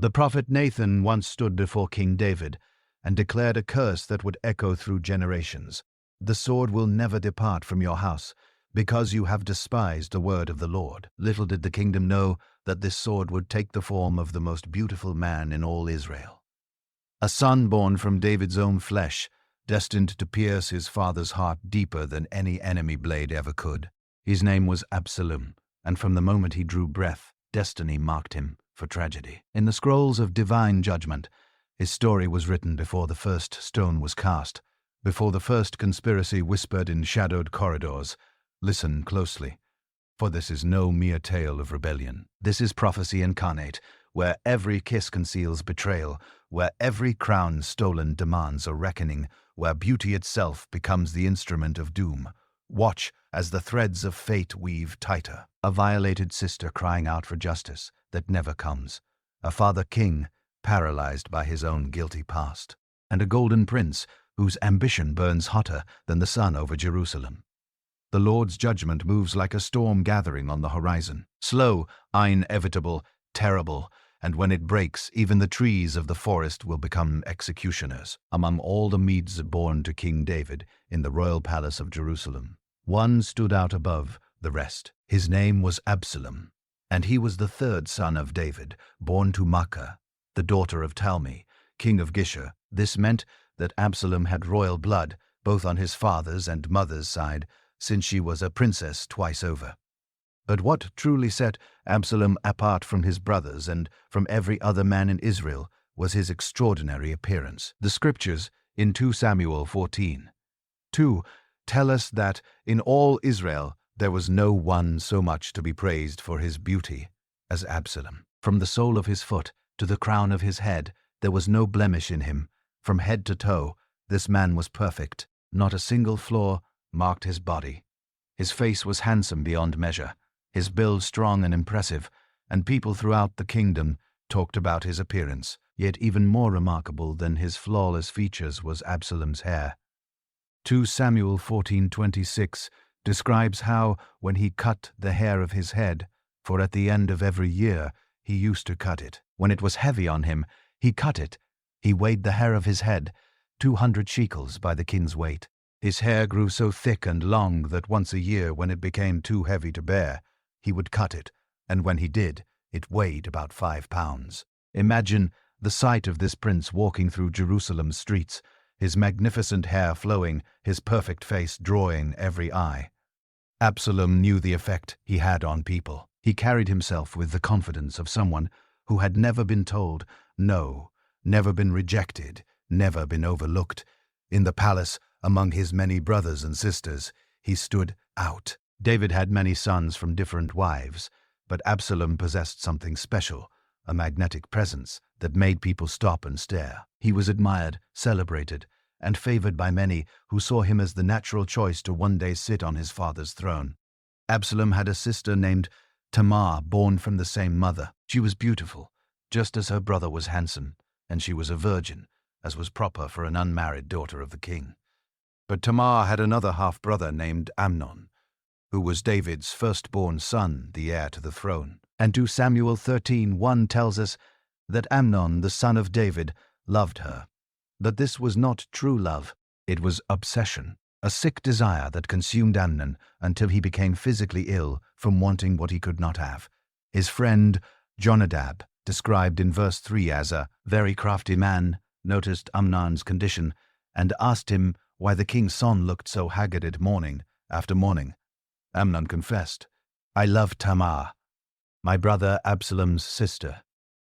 The prophet Nathan once stood before King David and declared a curse that would echo through generations. "The sword will never depart from your house, because you have despised the word of the Lord." Little did the kingdom know that this sword would take the form of the most beautiful man in all Israel. A son born from David's own flesh, destined to pierce his father's heart deeper than any enemy blade ever could. His name was Absalom, and from the moment he drew breath, destiny marked him for tragedy. In the scrolls of divine judgment, his story was written before the first stone was cast, before the first conspiracy whispered in shadowed corridors. Listen closely, for this is no mere tale of rebellion. This is prophecy incarnate, where every kiss conceals betrayal, where every crown stolen demands a reckoning, where beauty itself becomes the instrument of doom. Watch as the threads of fate weave tighter. A violated sister crying out for justice that never comes. A father king paralyzed by his own guilty past. And a golden prince whose ambition burns hotter than the sun over Jerusalem. The Lord's judgment moves like a storm gathering on the horizon. Slow, inevitable, terrible, and when it breaks, even the trees of the forest will become executioners. Among all the Medes born to King David in the royal palace of Jerusalem, one stood out above the rest. His name was Absalom, and he was the third son of David, born to Maacah, the daughter of Talmi, king of Geshur. This meant that Absalom had royal blood, both on his father's and mother's side, since she was a princess twice over. But what truly set Absalom apart from his brothers and from every other man in Israel was his extraordinary appearance. The scriptures in 2 Samuel 14:2 tell us that in all Israel there was no one so much to be praised for his beauty as Absalom. From the sole of his foot to the crown of his head, there was no blemish in him. From head to toe, this man was perfect. Not a single flaw marked his body. His face was handsome beyond measure, his build strong and impressive, and people throughout the kingdom talked about his appearance. Yet even more remarkable than his flawless features was Absalom's hair. 2 Samuel 14:26 describes how, when he cut the hair of his head, for at the end of every year he used to cut it, when it was heavy on him, he cut it. He weighed the hair of his head, 200 shekels by the king's weight. His hair grew so thick and long that once a year, when it became too heavy to bear, he would cut it, and when he did, it weighed about 5 pounds. Imagine the sight of this prince walking through Jerusalem's streets, his magnificent hair flowing, his perfect face drawing every eye. Absalom knew the effect he had on people. He carried himself with the confidence of someone who had never been told no, never been rejected, never been overlooked. In the palace, among his many brothers and sisters, he stood out. David had many sons from different wives, but Absalom possessed something special, a magnetic presence that made people stop and stare. He was admired, celebrated, and favored by many who saw him as the natural choice to one day sit on his father's throne. Absalom had a sister named Tamar, born from the same mother. She was beautiful, just as her brother was handsome, and she was a virgin, as was proper for an unmarried daughter of the king. But Tamar had another half-brother named Amnon, who was David's firstborn son, the heir to the throne. And 2 Samuel 13:1 tells us that Amnon, the son of David, loved her. But this was not true love. It was obsession, a sick desire that consumed Amnon until he became physically ill from wanting what he could not have. His friend Jonadab, described in verse 3 as a very crafty man, noticed Amnon's condition and asked him why the king's son looked so haggard morning after morning. Amnon confessed, "I love Tamar, my brother Absalom's sister."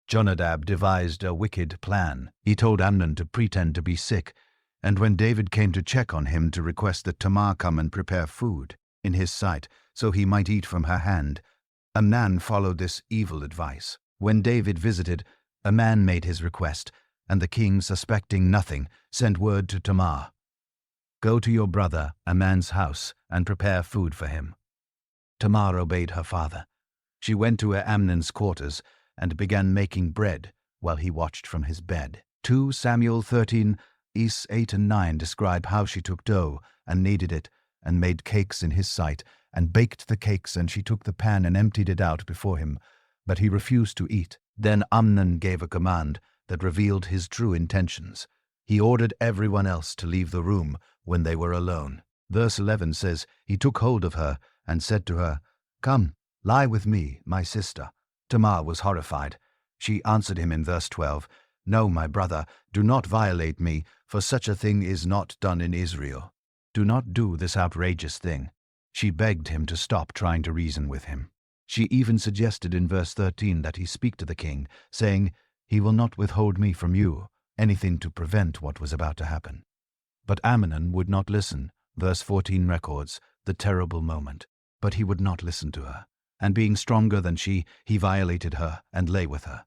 Jonadab devised a wicked plan. He told Amnon to pretend to be sick, and when David came to check on him, to request that Tamar come and prepare food in his sight so he might eat from her hand. Amnon followed this evil advice. When David visited, a man made his request, and the king, suspecting nothing, sent word to Tamar, "Go to your brother Amnon's house and prepare food for him." Tamar obeyed her father. She went to Amnon's quarters and began making bread while he watched from his bed. 2 Samuel 13:8 and 9 describe how she took dough and kneaded it and made cakes in his sight and baked the cakes, and she took the pan and emptied it out before him. but he refused to eat. Then Amnon gave a command that revealed his true intentions. He ordered everyone else to leave the room when they were alone. Verse 11 says, "He took hold of her and said to her, 'Come, lie with me, my sister.' Tamar was horrified. She answered him in verse 12, 'No, my brother, do not violate me, for such a thing is not done in Israel. Do not do this outrageous thing.' She begged him to stop trying to reason with him. She even suggested in verse 13 that he speak to the king, saying, 'He will not withhold me from you,' anything to prevent what was about to happen. But Amnon would not listen. Verse 14 records the terrible moment. But he would not listen to her. And being stronger than she, he violated her and lay with her.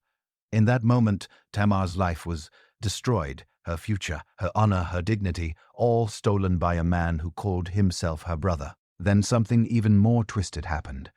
In that moment, Tamar's life was destroyed, her future, her honor, her dignity, all stolen by a man who called himself her brother. Then something even more twisted happened.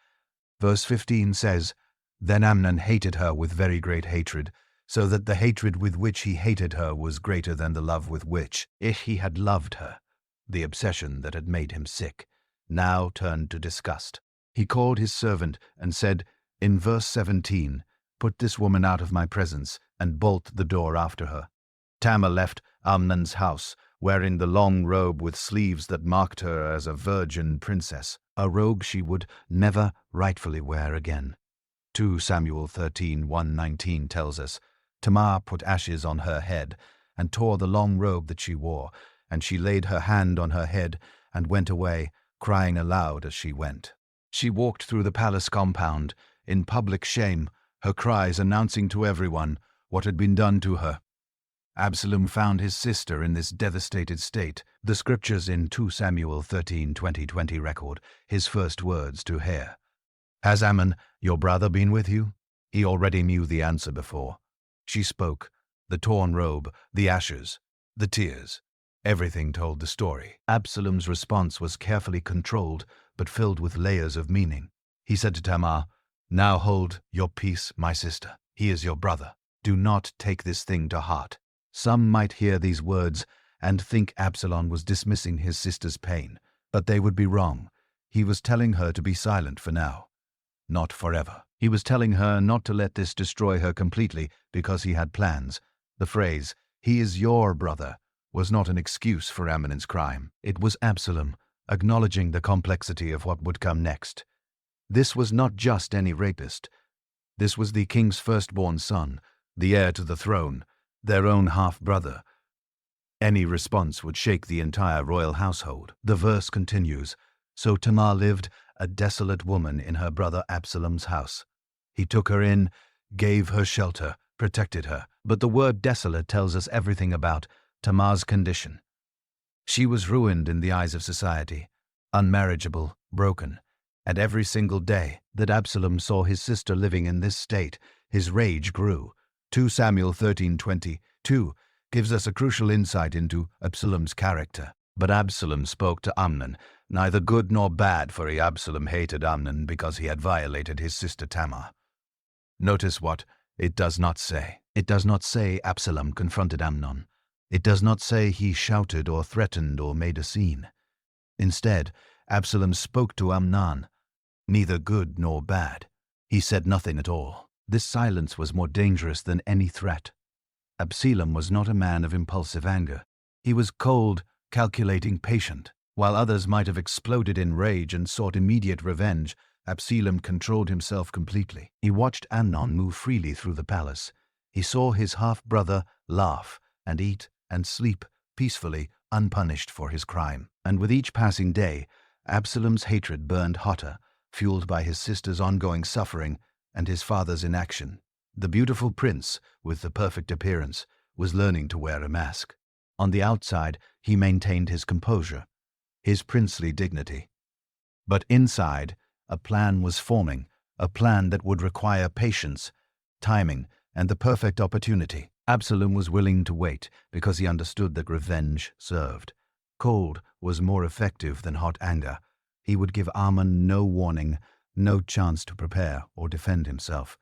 Verse 15 says, "Then Amnon hated her with very great hatred, so that the hatred with which he hated her was greater than the love with which, if he had loved her, the obsession that had made him sick, now turned to disgust. He called his servant and said, in verse 17, 'Put this woman out of my presence, and bolt the door after her.' Tamar left Amnon's house, wearing the long robe with sleeves that marked her as a virgin princess, a robe she would never rightfully wear again. 2 Samuel 13:1-19 tells us, Tamar put ashes on her head and tore the long robe that she wore, and she laid her hand on her head and went away, crying aloud as she went. She walked through the palace compound in public shame, her cries announcing to everyone what had been done to her. Absalom found his sister in this devastated state. The scriptures in 2 Samuel 13:20 record his first words to her. "Has Ammon, your brother, been with you?" He already knew the answer before. She spoke. The torn robe, the ashes, the tears. Everything told the story. Absalom's response was carefully controlled, but filled with layers of meaning. He said to Tamar, "Now hold your peace, my sister. He is your brother. Do not take this thing to heart." Some might hear these words and think Absalom was dismissing his sister's pain, but they would be wrong. He was telling her to be silent for now, not forever. He was telling her not to let this destroy her completely because he had plans. The phrase, "He is your brother," was not an excuse for Amnon's crime. It was Absalom acknowledging the complexity of what would come next. This was not just any rapist. This was the king's firstborn son, the heir to the throne, their own half-brother. Any response would shake the entire royal household. The verse continues, "So Tamar lived a desolate woman in her brother Absalom's house. He took her in, gave her shelter, protected her." But the word desolate tells us everything about Tamar's condition. She was ruined in the eyes of society, unmarriageable, broken. And every single day that Absalom saw his sister living in this state, his rage grew. 2 Samuel 13:22 gives us a crucial insight into Absalom's character. But Absalom spoke to Amnon, neither good nor bad, for Absalom hated Amnon because he had violated his sister Tamar. Notice what it does not say. It does not say Absalom confronted Amnon. It does not say he shouted or threatened or made a scene. Instead, Absalom spoke to Amnon, neither good nor bad. He said nothing at all. This silence was more dangerous than any threat. Absalom was not a man of impulsive anger. He was cold, calculating, patient. While others might have exploded in rage and sought immediate revenge, Absalom controlled himself completely. He watched Amnon move freely through the palace. He saw his half-brother laugh and eat and sleep peacefully, unpunished for his crime. And with each passing day, Absalom's hatred burned hotter, fueled by his sister's ongoing suffering and his father's inaction. The beautiful prince, with the perfect appearance, was learning to wear a mask. On the outside, he maintained his composure, his princely dignity. But inside, a plan was forming, a plan that would require patience, timing, and the perfect opportunity. Absalom was willing to wait because he understood that revenge served. Cold was more effective than hot anger. He would give Amnon no warning, no chance to prepare or defend himself.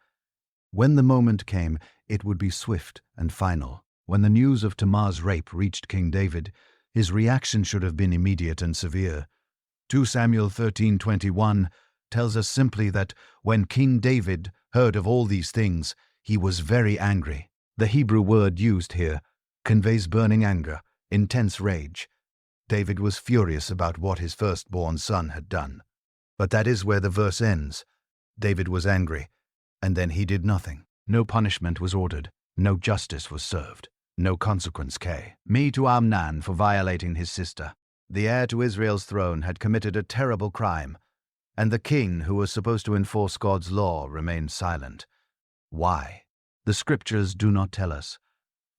When the moment came, it would be swift and final. When the news of Tamar's rape reached King David, his reaction should have been immediate and severe. 2 Samuel 13:21 tells us simply that when King David heard of all these things, he was very angry. The Hebrew word used here conveys burning anger, intense rage. David was furious about what his firstborn son had done. But that is where the verse ends. David was angry, and then he did nothing. No punishment was ordered, no justice was served, no consequence came. To Amnon for violating his sister. The heir to Israel's throne had committed a terrible crime, and the king, who was supposed to enforce God's law, remained silent. Why? The scriptures do not tell us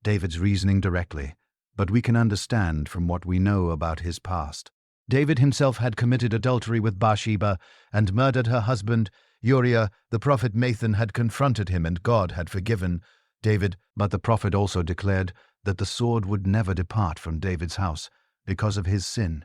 David's reasoning directly, but we can understand from what we know about his past. David himself had committed adultery with Bathsheba and murdered her husband, Uriah. The prophet Nathan had confronted him, and God had forgiven David, but the prophet also declared that the sword would never depart from David's house because of his sin.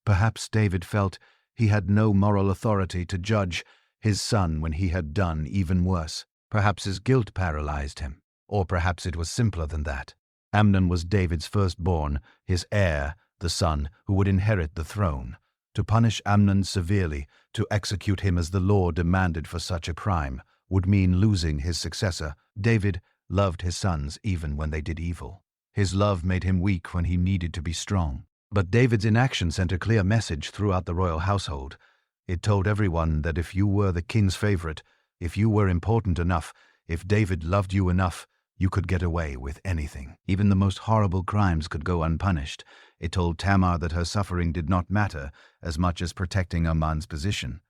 Perhaps David felt he had no moral authority to judge his son when he had done even worse. Perhaps his guilt paralyzed him, or perhaps it was simpler than that. Amnon was David's firstborn, his heir, the son who would inherit the throne. To punish Amnon severely, to execute him as the law demanded for such a crime, would mean losing his successor. David loved his sons even when they did evil. His love made him weak when he needed to be strong. But David's inaction sent a clear message throughout the royal household. It told everyone that if you were the king's favorite, if you were important enough, if David loved you enough, you could get away with anything. Even the most horrible crimes could go unpunished. It told Tamar that her suffering did not matter as much as protecting Amnon's position.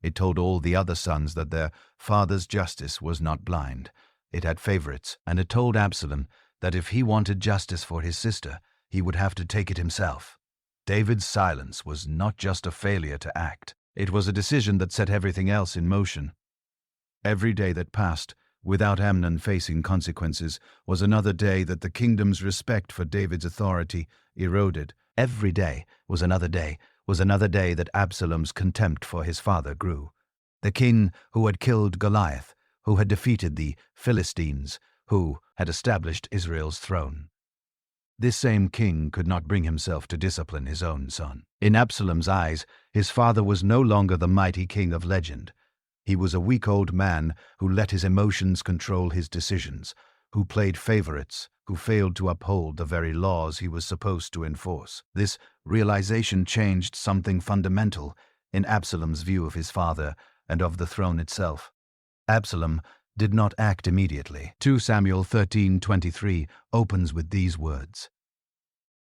It told all the other sons that their father's justice was not blind. It had favorites, and it told Absalom that if he wanted justice for his sister, he would have to take it himself. David's silence was not just a failure to act. It was a decision that set everything else in motion. Every day that passed without Amnon facing consequences was another day that the kingdom's respect for David's authority eroded. Every day was another day that Absalom's contempt for his father grew. The king who had killed Goliath, who had defeated the Philistines, who had established Israel's throne. This same king could not bring himself to discipline his own son. In Absalom's eyes, his father was no longer the mighty king of legend. He was a weak old man who let his emotions control his decisions, who played favorites, who failed to uphold the very laws he was supposed to enforce. This realization changed something fundamental in Absalom's view of his father and of the throne itself. Absalom did not act immediately. 2 Samuel 13:23 opens with these words.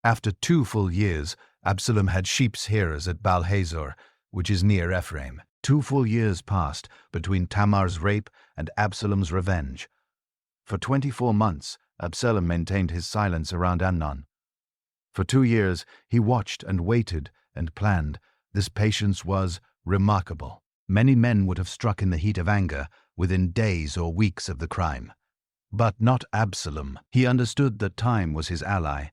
After 2 full years, Absalom had sheep's hearers at Baal-hazor, which is near Ephraim. 2 full years passed between Tamar's rape and Absalom's revenge. For 24 months, Absalom maintained his silence around Amnon. For 2 years, he watched and waited and planned. This patience was remarkable. Many men would have struck in the heat of anger within days or weeks of the crime. But not Absalom. He understood that time was his ally.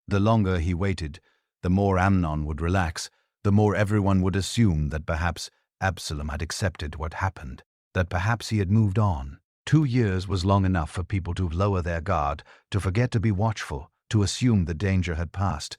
The longer he waited, the more Amnon would relax, the more everyone would assume that perhaps Absalom had accepted what happened, that perhaps he had moved on. 2 years was long enough for people to lower their guard, to forget to be watchful, to assume the danger had passed.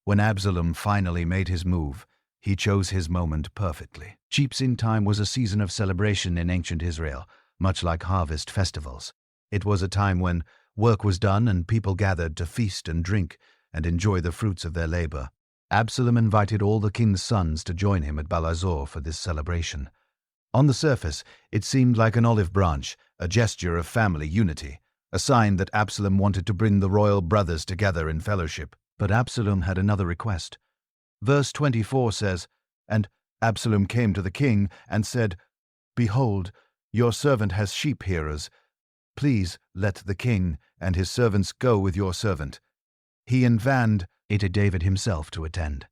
When Absalom finally made his move, he chose his moment perfectly. Sheepskin time was a season of celebration in ancient Israel, much like harvest festivals. It was a time when work was done and people gathered to feast and drink and enjoy the fruits of their labor. Absalom invited all the king's sons to join him at Baal-hazor for this celebration. On the surface, it seemed like an olive branch, a gesture of family unity, a sign that Absalom wanted to bring the royal brothers together in fellowship. But Absalom had another request. Verse 24 says, "And Absalom came to the king and said, 'Behold, your servant has sheep hearers. Please let the king and his servants go with your servant.' He invited David himself to attend.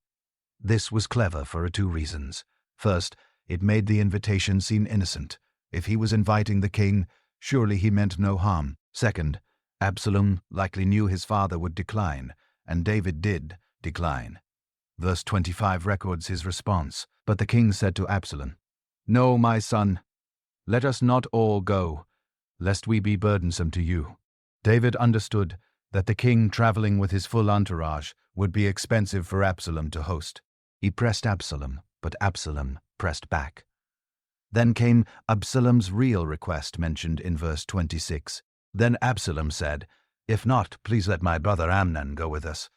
This was clever for 2 reasons. First, it made the invitation seem innocent. If he was inviting the king, surely he meant no harm. Second, Absalom likely knew his father would decline, and David did decline. Verse 25 records his response. But the king said to Absalom, 'No, my son, let us not all go, lest we be burdensome to you.' David understood that the king traveling with his full entourage would be expensive for Absalom to host. He pressed Absalom, but Absalom pressed back. Then came Absalom's real request mentioned in verse 26. Then Absalom said, "If not, please let my brother Amnon go with us."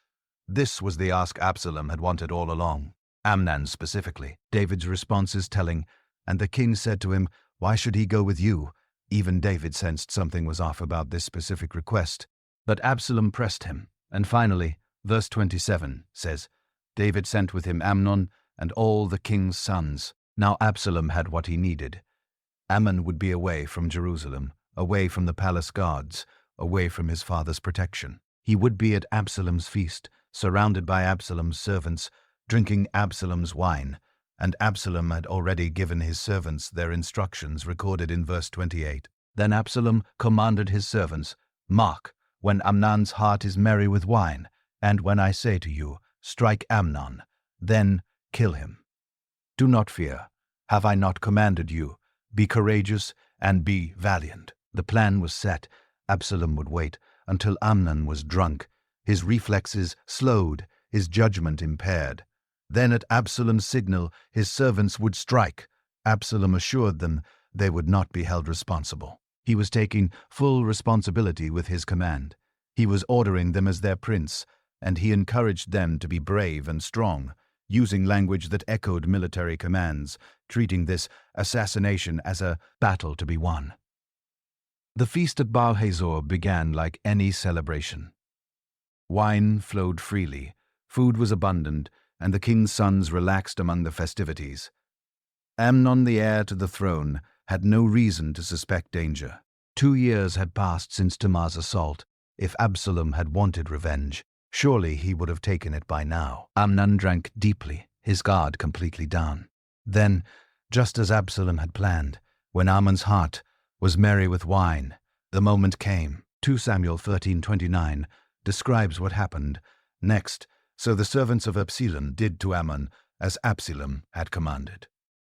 This was the ask Absalom had wanted all along. Amnon specifically. David's response is telling, and the king said to him, "Why should he go with you?" Even David sensed something was off about this specific request. But Absalom pressed him, and finally, verse 27 says, David sent with him Amnon and all the king's sons. Now Absalom had what he needed. Ammon would be away from Jerusalem, away from the palace guards, away from his father's protection. He would be at Absalom's feast, surrounded by Absalom's servants, drinking Absalom's wine, and Absalom had already given his servants their instructions recorded in verse 28. Then Absalom commanded his servants, "Mark, when Amnon's heart is merry with wine, and when I say to you, strike Amnon, then kill him. Do not fear. Have I not commanded you? Be courageous and be valiant." The plan was set. Absalom would wait until Amnon was drunk, his reflexes slowed, his judgment impaired. Then at Absalom's signal, his servants would strike. Absalom assured them they would not be held responsible. He was taking full responsibility with his command. He was ordering them as their prince, and he encouraged them to be brave and strong, using language that echoed military commands, treating this assassination as a battle to be won. The feast at Baal Hazor began like any celebration. Wine flowed freely, food was abundant, and the king's sons relaxed among the festivities. Amnon, the heir to the throne, had no reason to suspect danger. 2 years had passed since Tamar's assault. If Absalom had wanted revenge, surely he would have taken it by now. Amnon drank deeply, his guard completely down. Then, just as Absalom had planned, when Amnon's heart was merry with wine, the moment came. 2 Samuel 13:29 describes what happened. Next, so the servants of Absalom did to Amnon as Absalom had commanded.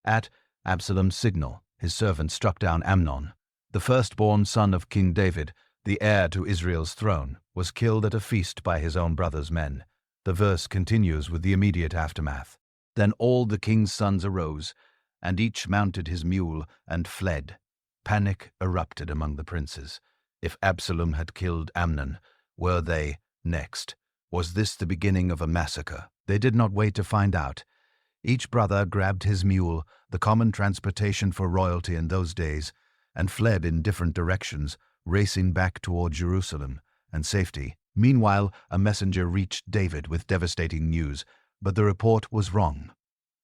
At Absalom's signal, his servants struck down Amnon. The firstborn son of King David, the heir to Israel's throne, was killed at a feast by his own brother's men. The verse continues with the immediate aftermath. Then all the king's sons arose, and each mounted his mule and fled. Panic erupted among the princes. If Absalom had killed Amnon, were they next? Was this the beginning of a massacre? They did not wait to find out. Each brother grabbed his mule, the common transportation for royalty in those days, and fled in different directions, racing back toward Jerusalem and safety. Meanwhile, a messenger reached David with devastating news, but the report was wrong.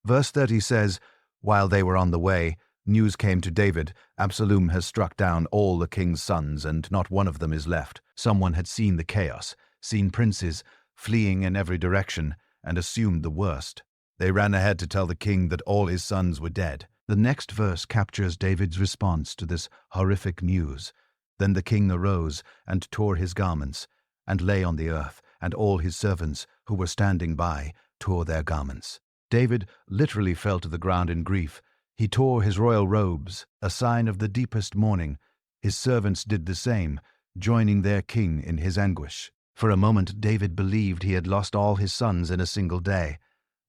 Verse 30 says, while they were on the way, news came to David, Absalom has struck down all the king's sons, and not one of them is left. Someone had seen the chaos, seen princes fleeing in every direction, and assumed the worst. They ran ahead to tell the king that all his sons were dead. The next verse captures David's response to this horrific news. Then the king arose and tore his garments, and lay on the earth, and all his servants who were standing by tore their garments. David literally fell to the ground in grief. He tore his royal robes, a sign of the deepest mourning. His servants did the same, joining their king in his anguish. For a moment David believed he had lost all his sons in a single day.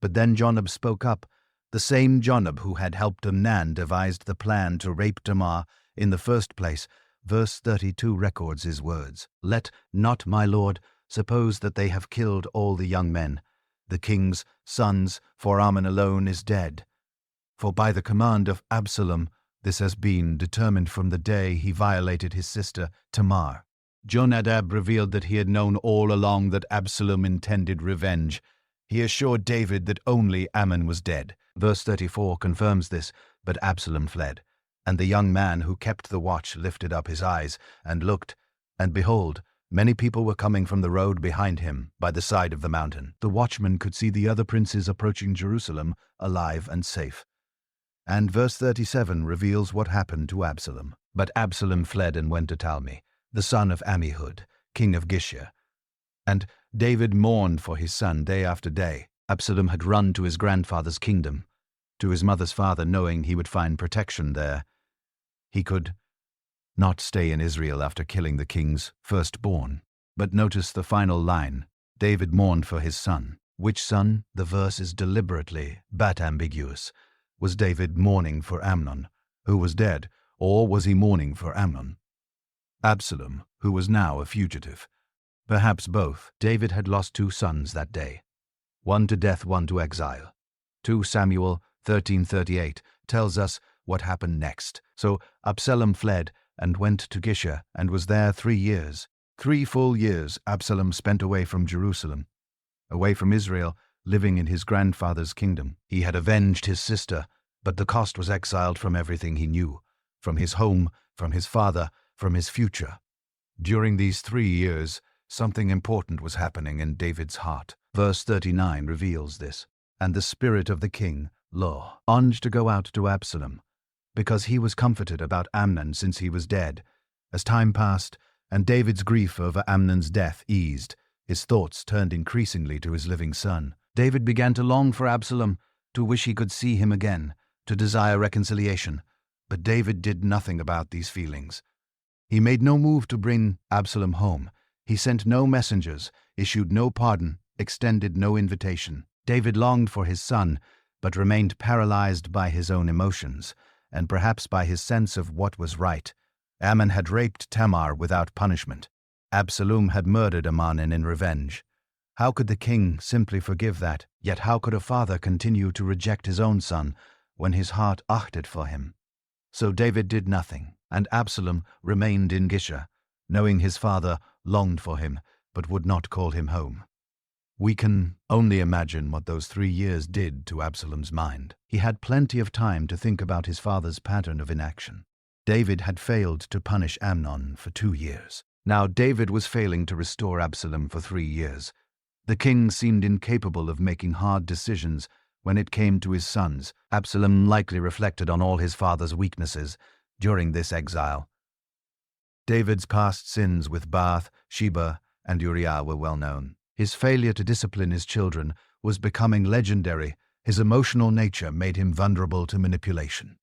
But then Jonab spoke up. The same Jonab who had helped Amnon devised the plan to rape Tamar in the first place. Verse 32 records his words. Let not my lord suppose that they have killed all the young men, the king's sons, for Amnon alone is dead. For by the command of Absalom this has been determined from the day he violated his sister Tamar. Jonadab revealed that he had known all along that Absalom intended revenge. He assured David that only Amnon was dead. Verse 34 confirms this, but Absalom fled. And the young man who kept the watch lifted up his eyes and looked, and behold, many people were coming from the road behind him, by the side of the mountain. The watchman could see the other princes approaching Jerusalem, alive and safe. And verse 37 reveals what happened to Absalom. But Absalom fled and went to Talmi, the son of Ammihud, king of Gishur. And David mourned for his son day after day. Absalom had run to his grandfather's kingdom, to his mother's father, knowing he would find protection there. He could not stay in Israel after killing the king's firstborn. But notice the final line. David mourned for his son. Which son? The verse is deliberately but ambiguous. Was David mourning for Amnon, who was dead, or was he mourning for Amnon? Absalom, who was now a fugitive. Perhaps both. David had lost 2 sons that day, one to death, one to exile. 2 Samuel 13:38 tells us what happened next. So Absalom fled and went to Gishah and was there 3 years. 3 full years Absalom spent away from Jerusalem, away from Israel, living in his grandfather's kingdom. He had avenged his sister, but the cost was exiled from everything he knew, from his home, from his father, from his future. During these 3 years, something important was happening in David's heart. Verse 39 reveals this. And the spirit of the king, longed to go out to Absalom, because he was comforted about Amnon since he was dead. As time passed, and David's grief over Amnon's death eased, his thoughts turned increasingly to his living son. David began to long for Absalom, to wish he could see him again, to desire reconciliation. But David did nothing about these feelings. He made no move to bring Absalom home. He sent no messengers, issued no pardon, extended no invitation. David longed for his son, but remained paralyzed by his own emotions, and perhaps by his sense of what was right. Ammon had raped Tamar without punishment. Absalom had murdered Amnon in revenge. How could the king simply forgive that? Yet how could a father continue to reject his own son when his heart ached for him? So David did nothing, and Absalom remained in Gishah, knowing his father longed for him, but would not call him home. We can only imagine what those 3 years did to Absalom's mind. He had plenty of time to think about his father's pattern of inaction. David had failed to punish Amnon for 2 years. Now David was failing to restore Absalom for 3 years. The king seemed incapable of making hard decisions when it came to his sons. Absalom likely reflected on all his father's weaknesses during this exile. David's past sins with Bath, Sheba, and Uriah were well known. His failure to discipline his children was becoming legendary. His emotional nature made him vulnerable to manipulation.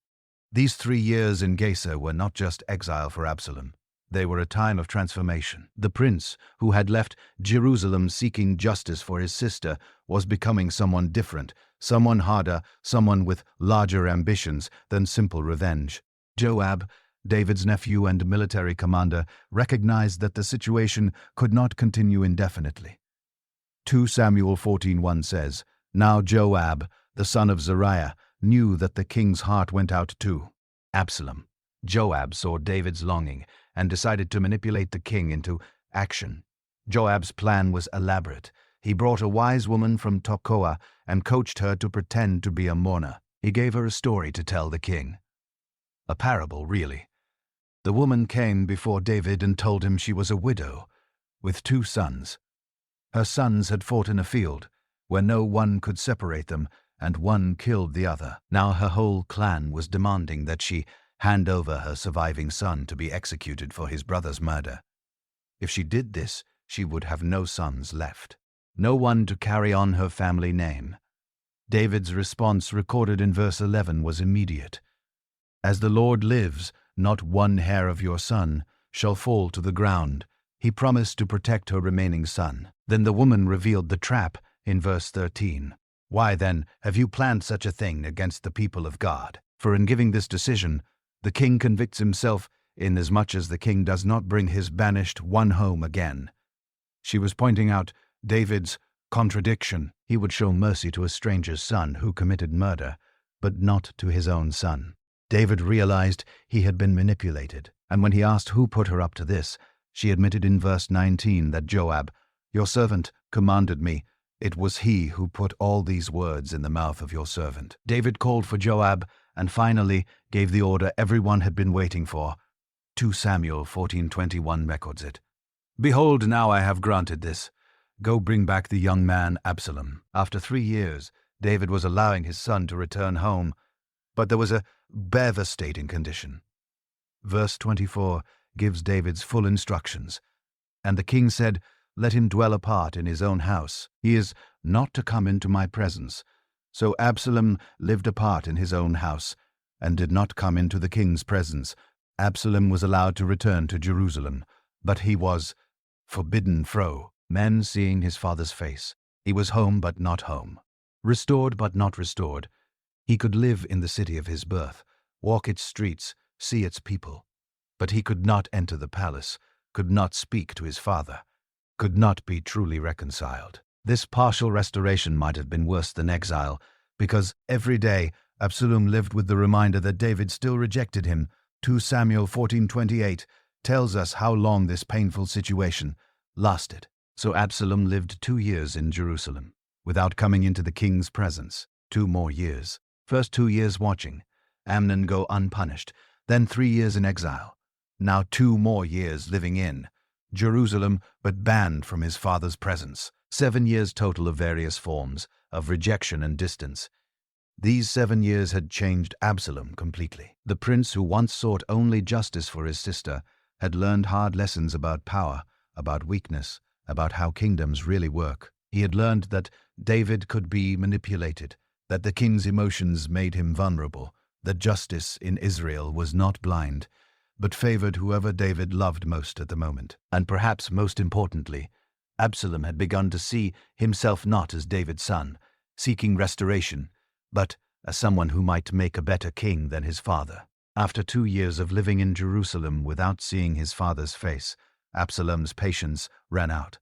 These 3 years in Gezer were not just exile for Absalom. They were a time of transformation. The prince, who had left Jerusalem seeking justice for his sister, was becoming someone different, someone harder, someone with larger ambitions than simple revenge. Joab, David's nephew and military commander, recognized that the situation could not continue indefinitely. 2 Samuel 14:1 says, Now Joab, the son of Zeruiah, knew that the king's heart went out to Absalom. Joab saw David's longing and decided to manipulate the king into action. Joab's plan was elaborate. He brought a wise woman from Tekoa and coached her to pretend to be a mourner. He gave her a story to tell the king. A parable, really. The woman came before David and told him she was a widow with 2 sons. Her sons had fought in a field where no one could separate them, and one killed the other. Now her whole clan was demanding that she hand over her surviving son to be executed for his brother's murder. If she did this, she would have no sons left, no one to carry on her family name. David's response, recorded in verse 11, was immediate. As the Lord lives, not one hair of your son shall fall to the ground. He promised to protect her remaining son. Then the woman revealed the trap in verse 13. Why then have you planned such a thing against the people of God? For in giving this decision, the king convicts himself inasmuch as the king does not bring his banished one home again. She was pointing out David's contradiction. He would show mercy to a stranger's son who committed murder, but not to his own son. David realized he had been manipulated, and when he asked who put her up to this, she admitted in verse 19 that Joab, your servant, commanded me. It was he who put all these words in the mouth of your servant. David called for Joab and finally gave the order everyone had been waiting for. 2 Samuel 14:21 records it. Behold, now I have granted this. Go bring back the young man Absalom. After 3 years, David was allowing his son to return home, but there was a devastating condition. Verse 24 gives David's full instructions. And the king said, Let him dwell apart in his own house. He is not to come into my presence. So Absalom lived apart in his own house, and did not come into the king's presence. Absalom was allowed to return to Jerusalem, but he was forbidden fro, men seeing his father's face. He was home but not home, restored but not restored. He could live in the city of his birth, walk its streets, see its people. But he could not enter the palace, could not speak to his father, could not be truly reconciled. This partial restoration might have been worse than exile, because every day Absalom lived with the reminder that David still rejected him. 2 Samuel 14:28 tells us how long this painful situation lasted. So Absalom lived 2 years in Jerusalem, without coming into the king's presence. 2 more years. First 2 years watching, Amnon go unpunished, then 3 years in exile. Now 2 more years living in Jerusalem, but banned from his father's presence. 7 years total of various forms, of rejection and distance. These 7 years had changed Absalom completely. The prince who once sought only justice for his sister had learned hard lessons about power, about weakness, about how kingdoms really work. He had learned that David could be manipulated, that the king's emotions made him vulnerable, that justice in Israel was not blind, but favored whoever David loved most at the moment. And perhaps most importantly, Absalom had begun to see himself not as David's son, seeking restoration, but as someone who might make a better king than his father. After 2 years of living in Jerusalem without seeing his father's face, Absalom's patience ran out.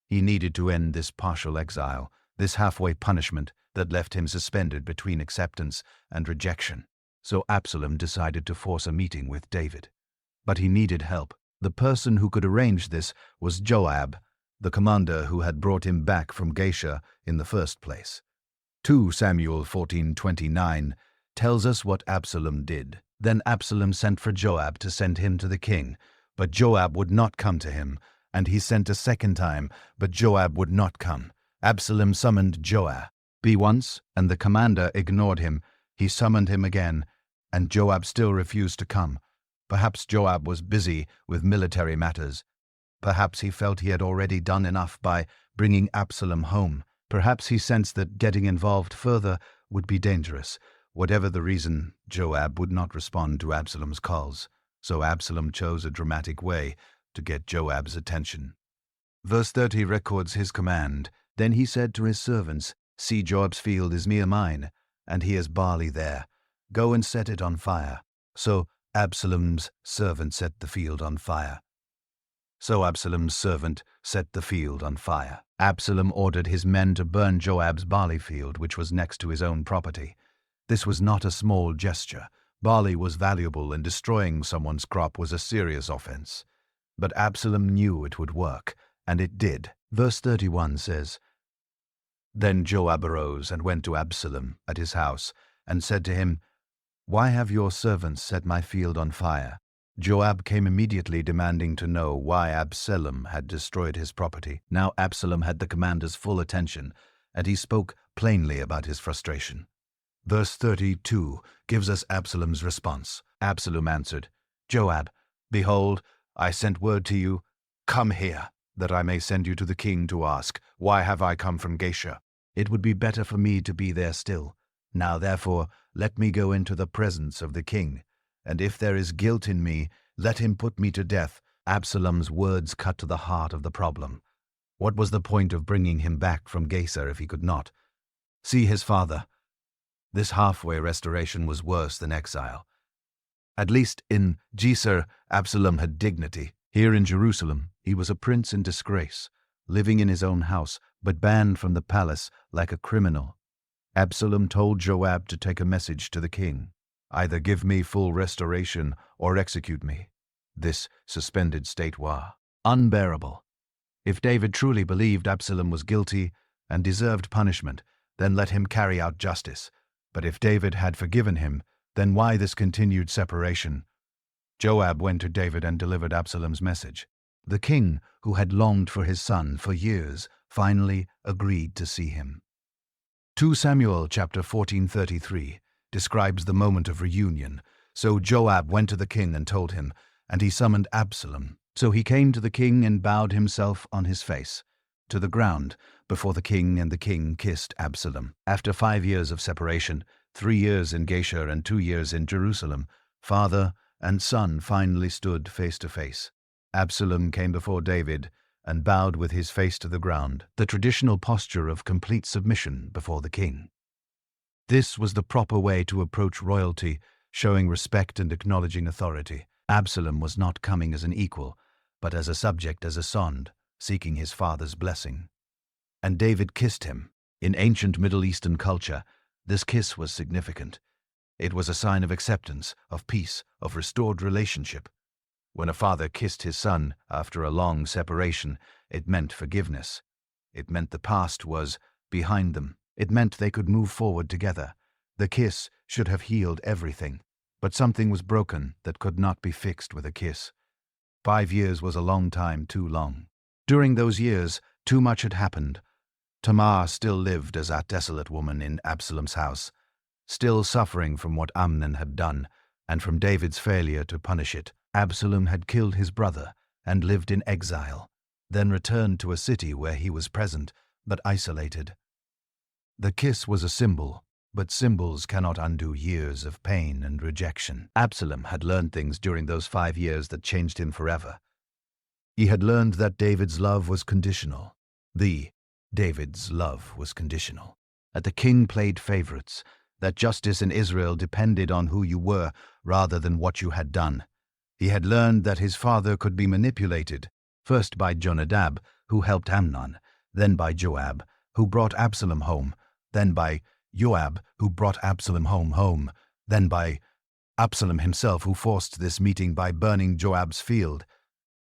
He needed to end this partial exile, this halfway punishment that left him suspended between acceptance and rejection. So Absalom decided to force a meeting with David. But he needed help. The person who could arrange this was Joab, the commander who had brought him back from Geshur in the first place. 2 Samuel 14:29 tells us what Absalom did. Then Absalom sent for Joab to send him to the king, but Joab would not come to him, and he sent a second time, but Joab would not come. Absalom summoned Joab once, and the commander ignored him. He summoned him again, and Joab still refused to come. Perhaps Joab was busy with military matters. Perhaps he felt he had already done enough by bringing Absalom home. Perhaps he sensed that getting involved further would be dangerous. Whatever the reason, Joab would not respond to Absalom's calls, so Absalom chose a dramatic way to get Joab's attention. Verse 30 records his command. Then he said to his servants, "See, Joab's field is near mine, and he has barley there. Go and set it on fire." So Absalom's servant set the field on fire. Absalom ordered his men to burn Joab's barley field, which was next to his own property. This was not a small gesture. Barley was valuable, and destroying someone's crop was a serious offense. But Absalom knew it would work, and it did. Verse 31 says, "Then Joab arose and went to Absalom at his house, and said to him, 'Why have your servants set my field on fire?' Joab came immediately, demanding to know why Absalom had destroyed his property. Now Absalom had the commander's full attention, and he spoke plainly about his frustration. Verse 32 gives us Absalom's response. Absalom answered, 'Joab, behold, I sent word to you, come here, that I may send you to the king to ask, why have I come from Geshur? It would be better for me to be there still. Now therefore let me go into the presence of the king, and if there is guilt in me, let him put me to death.' Absalom's words cut to the heart of the problem. What was the point of bringing him back from Geshur if he could not see his father? This halfway restoration was worse than exile. At least in Geshur, Absalom had dignity. Here in Jerusalem, he was a prince in disgrace, living in his own house, but banned from the palace like a criminal. Absalom told Joab to take a message to the king. Either give me full restoration or execute me. This suspended state was unbearable. If David truly believed Absalom was guilty and deserved punishment, then let him carry out justice. But if David had forgiven him, then why this continued separation? Joab went to David and delivered Absalom's message. The king, who had longed for his son for years, finally agreed to see him. 2 Samuel chapter 14:33 describes the moment of reunion. So Joab went to the king and told him, and he summoned Absalom. So he came to the king and bowed himself on his face to the ground before the king, and the king kissed Absalom. After 5 years of separation, 3 years in Geshur and 2 years in Jerusalem, father and son finally stood face to face. Absalom came before David and bowed with his face to the ground, the traditional posture of complete submission before the king. This was the proper way to approach royalty, showing respect and acknowledging authority. Absalom was not coming as an equal, but as a subject, as a son, seeking his father's blessing. And David kissed him. In ancient Middle Eastern culture, this kiss was significant. It was a sign of acceptance, of peace, of restored relationship. When a father kissed his son after a long separation, it meant forgiveness. It meant the past was behind them. It meant they could move forward together. The kiss should have healed everything, but something was broken that could not be fixed with a kiss. 5 years was a long time, too long. During those years, too much had happened. Tamar still lived as a desolate woman in Absalom's house, still suffering from what Amnon had done and from David's failure to punish it. Absalom had killed his brother and lived in exile, then returned to a city where he was present but isolated. The kiss was a symbol, but symbols cannot undo years of pain and rejection. Absalom had learned things during those 5 years that changed him forever. He had learned that David's love was conditional. David's love was conditional. That the king played favorites. That justice in Israel depended on who you were rather than what you had done. He had learned that his father could be manipulated, first by Jonadab, who helped Amnon, then by Joab, who brought Absalom home, then by Joab, who brought Absalom home, then by Absalom himself, who forced this meeting by burning Joab's field.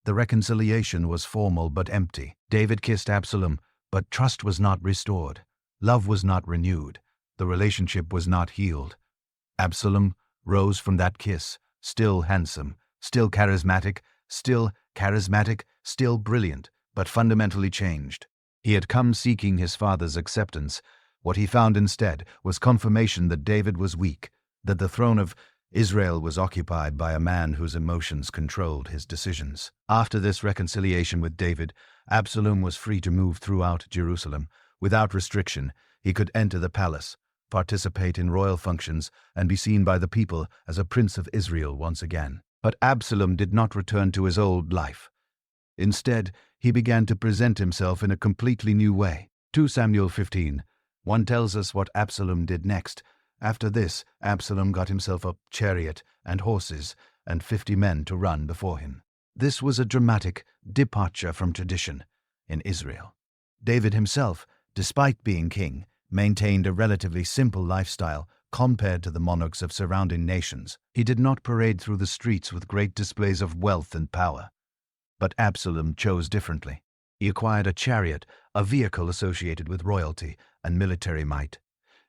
The reconciliation was formal but empty. David kissed Absalom, but trust was not restored. Love was not renewed. The relationship was not healed. Absalom rose from that kiss, still handsome, still charismatic, still brilliant, but fundamentally changed. He had come seeking his father's acceptance. What he found instead was confirmation that David was weak, that the throne of Israel was occupied by a man whose emotions controlled his decisions. After this reconciliation with David, Absalom was free to move throughout Jerusalem. Without restriction, he could enter the palace, participate in royal functions, and be seen by the people as a prince of Israel once again. But Absalom did not return to his old life. Instead, he began to present himself in a completely new way. 2 Samuel 15:1 tells us what Absalom did next. After this, Absalom got himself a chariot and horses and 50 men to run before him. This was a dramatic departure from tradition in Israel. David himself, despite being king, maintained a relatively simple lifestyle compared to the monarchs of surrounding nations. He did not parade through the streets with great displays of wealth and power. But Absalom chose differently. He acquired a chariot, a vehicle associated with royalty and military might.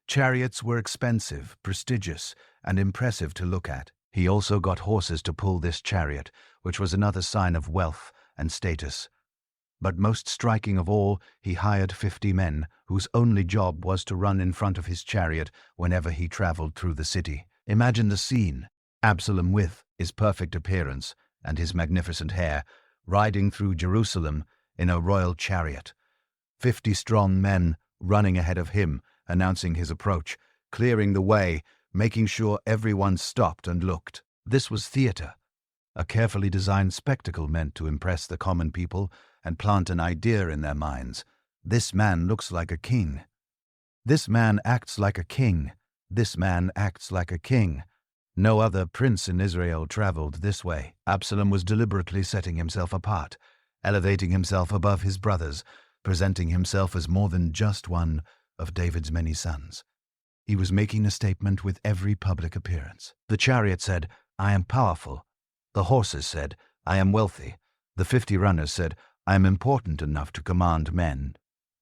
Chariots were expensive, prestigious, and impressive to look at. He also got horses to pull this chariot, which was another sign of wealth and status. But most striking of all, he hired 50 men, whose only job was to run in front of his chariot whenever he traveled through the city. Imagine the scene: Absalom with his perfect appearance and his magnificent hair, riding through Jerusalem in a royal chariot. 50 strong men running ahead of him, announcing his approach, clearing the way, making sure everyone stopped and looked. This was theater, a carefully designed spectacle meant to impress the common people and plant an idea in their minds. This man looks like a king. This man acts like a king. This man acts like a king. No other prince in Israel traveled this way. Absalom was deliberately setting himself apart, elevating himself above his brothers, presenting himself as more than just one of David's many sons. He was making a statement with every public appearance. The chariot said, "I am powerful." The horses said, "I am wealthy." The 50 runners said, "I am important enough to command men."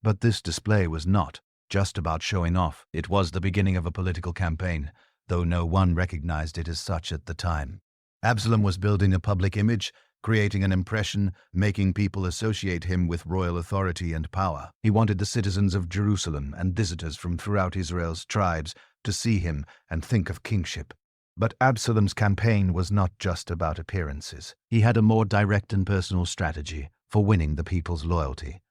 But this display was not just about showing off. It was the beginning of a political campaign, though no one recognized it as such at the time. Absalom was building a public image, creating an impression, making people associate him with royal authority and power. He wanted the citizens of Jerusalem and visitors from throughout Israel's tribes to see him and think of kingship. But Absalom's campaign was not just about appearances. He had a more direct and personal strategy for winning the people's loyalty.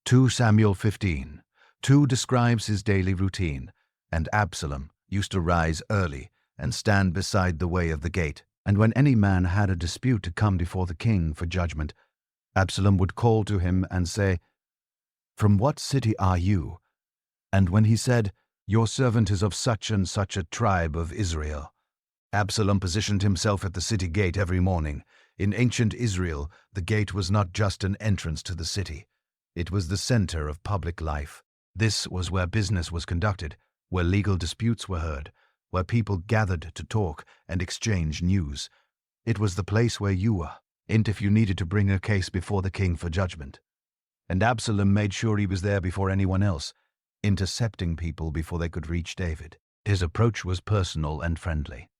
2 Samuel 15:2 describes his daily routine, and Absalom used to rise early and stand beside the way of the gate. And when any man had a dispute to come before the king for judgment, Absalom would call to him and say, "From what city are you?" And when he said, "Your servant is of such and such a tribe of Israel," Absalom positioned himself at the city gate every morning. In ancient Israel, the gate was not just an entrance to the city. It was the center of public life. This was where business was conducted, where legal disputes were heard, where people gathered to talk and exchange news. It was the place where you were, and if you needed to bring a case before the king for judgment. And Absalom made sure he was there before anyone else, intercepting people before they could reach David. His approach was personal and friendly.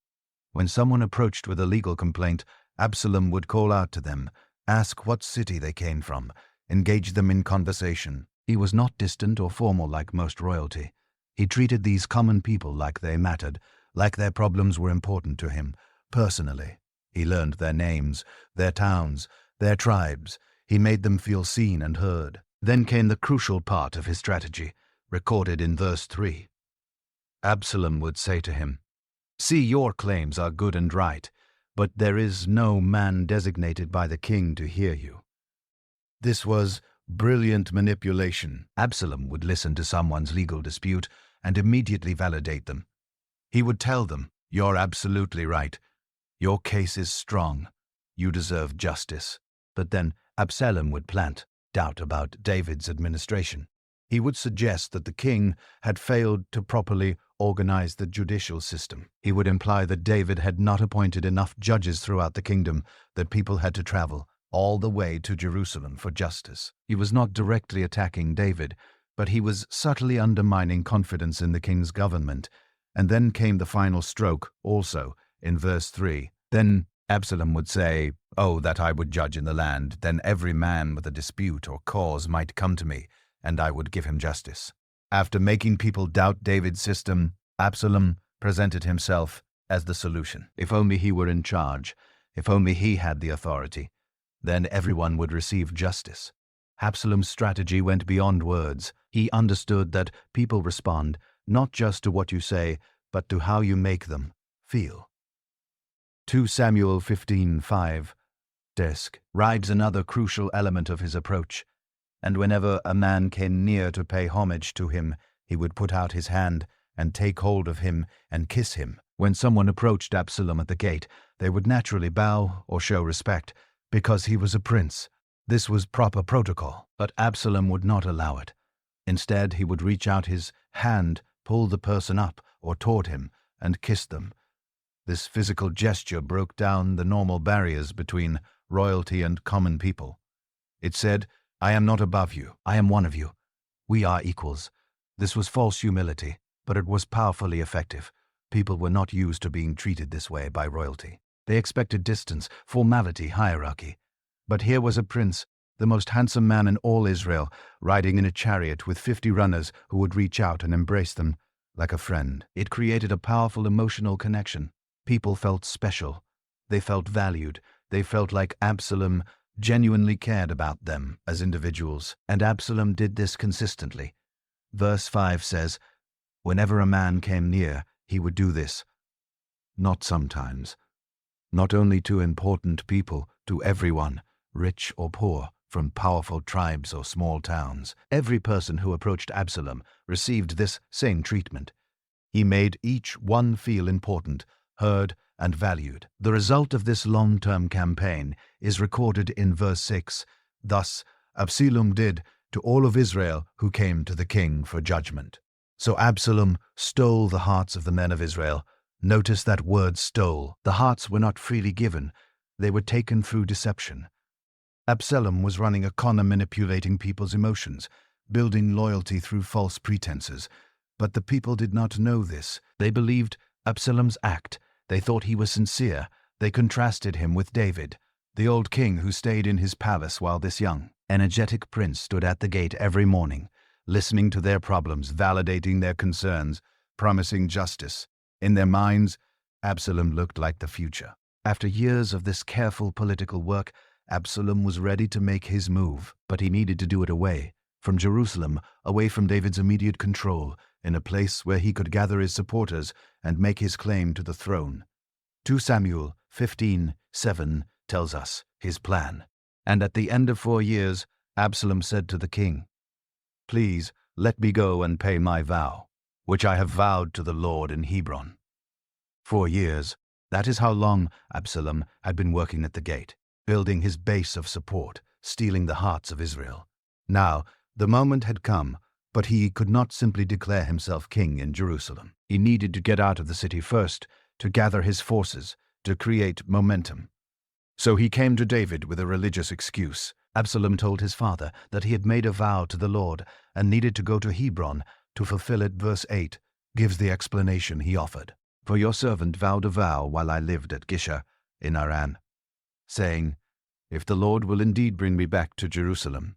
When someone approached with a legal complaint, Absalom would call out to them, ask what city they came from, engage them in conversation. He was not distant or formal like most royalty. He treated these common people like they mattered, like their problems were important to him, personally. He learned their names, their towns, their tribes. He made them feel seen and heard. Then came the crucial part of his strategy, recorded in verse 3. Absalom would say to him, "See, your claims are good and right, but there is no man designated by the king to hear you." This was brilliant manipulation. Absalom would listen to someone's legal dispute and immediately validate them. He would tell them, "You're absolutely right. Your case is strong. You deserve justice." But then Absalom would plant doubt about David's administration. He would suggest that the king had failed to properly organize the judicial system. He would imply that David had not appointed enough judges throughout the kingdom, that people had to travel all the way to Jerusalem for justice. He was not directly attacking David, but he was subtly undermining confidence in the king's government. And then came the final stroke, also, in verse 3. Then Absalom would say, "Oh, that I would judge in the land, then every man with a dispute or cause might come to me, and I would give him justice." After making people doubt David's system, Absalom presented himself as the solution. If only he were in charge, if only he had the authority, then everyone would receive justice. Absalom's strategy went beyond words. He understood that people respond not just to what you say, but to how you make them feel. 2 Samuel 15:5 rides another crucial element of his approach. And whenever a man came near to pay homage to him, he would put out his hand and take hold of him and kiss him. When someone approached Absalom at the gate, they would naturally bow or show respect, because he was a prince. This was proper protocol, but Absalom would not allow it. Instead, he would reach out his hand, pull the person up or toward him, and kiss them. This physical gesture broke down the normal barriers between royalty and common people. It said, "I am not above you. I am one of you. We are equals." This was false humility, but it was powerfully effective. People were not used to being treated this way by royalty. They expected distance, formality, hierarchy. But here was a prince, the most handsome man in all Israel, riding in a chariot with 50 runners who would reach out and embrace them like a friend. It created a powerful emotional connection. People felt special. They felt valued. They felt like Absalom genuinely cared about them as individuals, and Absalom did this consistently. Verse 5 says, "Whenever a man came near, he would do this." Not sometimes. Not only to important people, to everyone, rich or poor, from powerful tribes or small towns. Every person who approached Absalom received this same treatment. He made each one feel important, heard, and valued. The result of this long-term campaign is recorded in verse 6. "Thus Absalom did to all of Israel who came to the king for judgment." So Absalom stole the hearts of the men of Israel. Notice that word "stole." The hearts were not freely given. They were taken through deception. Absalom was running a con, manipulating people's emotions, building loyalty through false pretenses. But the people did not know this. They believed Absalom's act. They thought he was sincere. They contrasted him with David, the old king who stayed in his palace while this young, energetic prince stood at the gate every morning, listening to their problems, validating their concerns, promising justice. In their minds, Absalom looked like the future. After years of this careful political work, Absalom was ready to make his move, but he needed to do it away from Jerusalem, away from David's immediate control, in a place where he could gather his supporters and make his claim to the throne. 2 Samuel 15:7 tells us his plan. "And at the end of 4 years, Absalom said to the king, 'Please let me go and pay my vow, which I have vowed to the Lord in Hebron.'" 4 years. That is how long Absalom had been working at the gate, building his base of support, stealing the hearts of Israel. Now, the moment had come, but he could not simply declare himself king in Jerusalem. He needed to get out of the city first, to gather his forces, to create momentum. So he came to David with a religious excuse. Absalom told his father that he had made a vow to the Lord and needed to go to Hebron to fulfill it. Verse 8 gives the explanation he offered. For your servant vowed a vow while I lived at Gisha in Aram, saying, if the Lord will indeed bring me back to Jerusalem,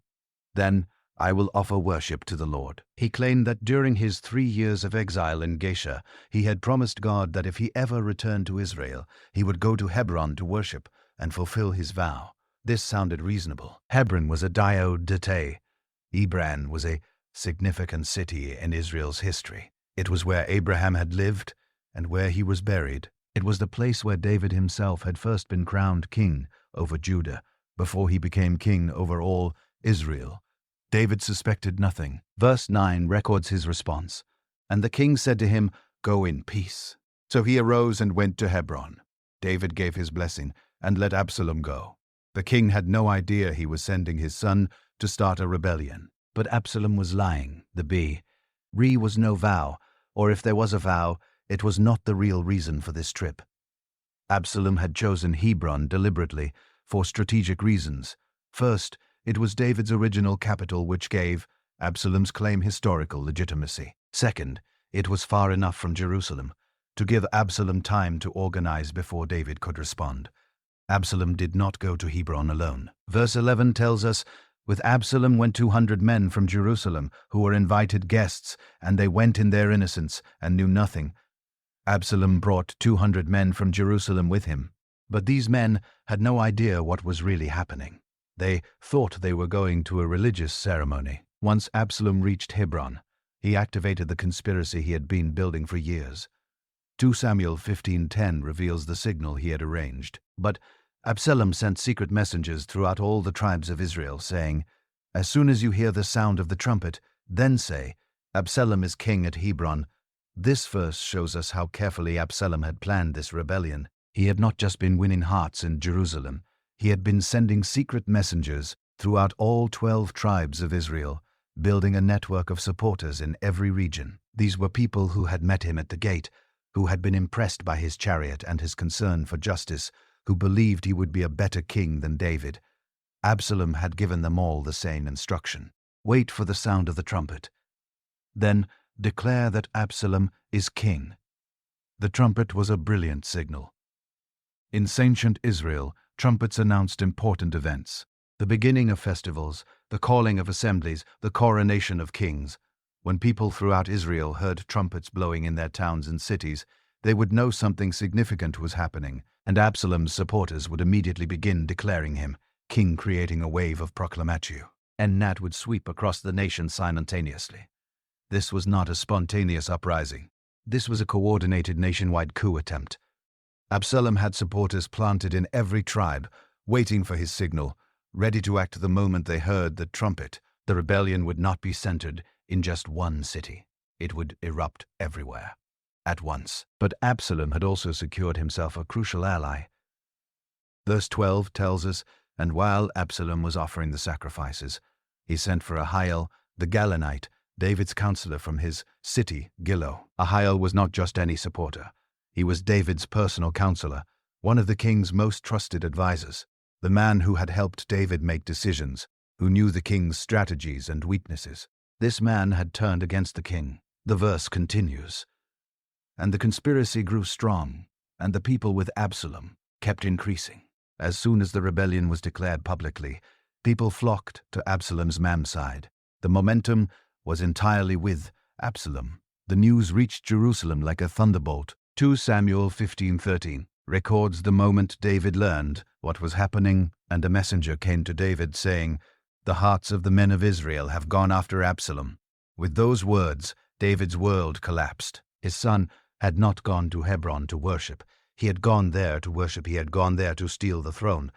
then I will offer worship to the Lord. He claimed that during his 3 years of exile in Gesher, he had promised God that if he ever returned to Israel, he would go to Hebron to worship and fulfill his vow. This sounded reasonable. Hebron was a diadote. Ephraim was a significant city in Israel's history. It was where Abraham had lived and where he was buried. It was the place where David himself had first been crowned king over Judah, before he became king over all Israel. David suspected nothing. Verse 9 records his response. And the king said to him, go in peace. So he arose and went to Hebron. David gave his blessing and let Absalom go. The king had no idea he was sending his son to start a rebellion. But Absalom was lying. The Re was no vow, or if there was a vow, it was not the real reason for this trip. Absalom had chosen Hebron deliberately for strategic reasons. First, it was David's original capital, which gave Absalom's claim historical legitimacy. Second, it was far enough from Jerusalem to give Absalom time to organize before David could respond. Absalom did not go to Hebron alone. Verse 11 tells us, with Absalom went 200 men from Jerusalem, who were invited guests, and they went in their innocence and knew nothing. Absalom brought 200 men from Jerusalem with him, but these men had no idea what was really happening. They thought they were going to a religious ceremony. Once Absalom reached Hebron, he activated the conspiracy he had been building for years. 2 Samuel 15:10 reveals the signal he had arranged. But Absalom sent secret messengers throughout all the tribes of Israel, saying, as soon as you hear the sound of the trumpet, then say, Absalom is king at Hebron. This verse shows us how carefully Absalom had planned this rebellion. He had not just been winning hearts in Jerusalem. He had been sending secret messengers throughout all 12 tribes of Israel, building a network of supporters in every region. These were people who had met him at the gate, who had been impressed by his chariot and his concern for justice, who believed he would be a better king than David. Absalom had given them all the same instruction. Wait for the sound of the trumpet. Then declare that Absalom is king. The trumpet was a brilliant signal. In ancient Israel, trumpets announced important events: the beginning of festivals, the calling of assemblies, the coronation of kings. When people throughout Israel heard trumpets blowing in their towns and cities, they would know something significant was happening, and Absalom's supporters would immediately begin declaring him king, creating a wave of proclamatio. And that would sweep across the nation simultaneously. This was not a spontaneous uprising. This was a coordinated nationwide coup attempt. Absalom had supporters planted in every tribe, waiting for his signal, ready to act the moment they heard the trumpet. The rebellion would not be centered in just one city. It would erupt everywhere, at once. But Absalom had also secured himself a crucial ally. Verse 12 tells us, and while Absalom was offering the sacrifices, he sent for Ahiel, the Galanite, David's counselor from his city, Gilo. Ahiel was not just any supporter. He was David's personal counselor, one of the king's most trusted advisors, the man who had helped David make decisions, who knew the king's strategies and weaknesses. This man had turned against the king. The verse continues, and the conspiracy grew strong, and the people with Absalom kept increasing. As soon as the rebellion was declared publicly, people flocked to Absalom's side. The momentum was entirely with Absalom. The news reached Jerusalem like a thunderbolt. 2 Samuel 15:13 records the moment David learned what was happening, and a messenger came to David saying, the hearts of the men of Israel have gone after Absalom. With those words, David's world collapsed. His son had not gone to Hebron to worship. He had gone there to worship. He had gone there to steal the throne.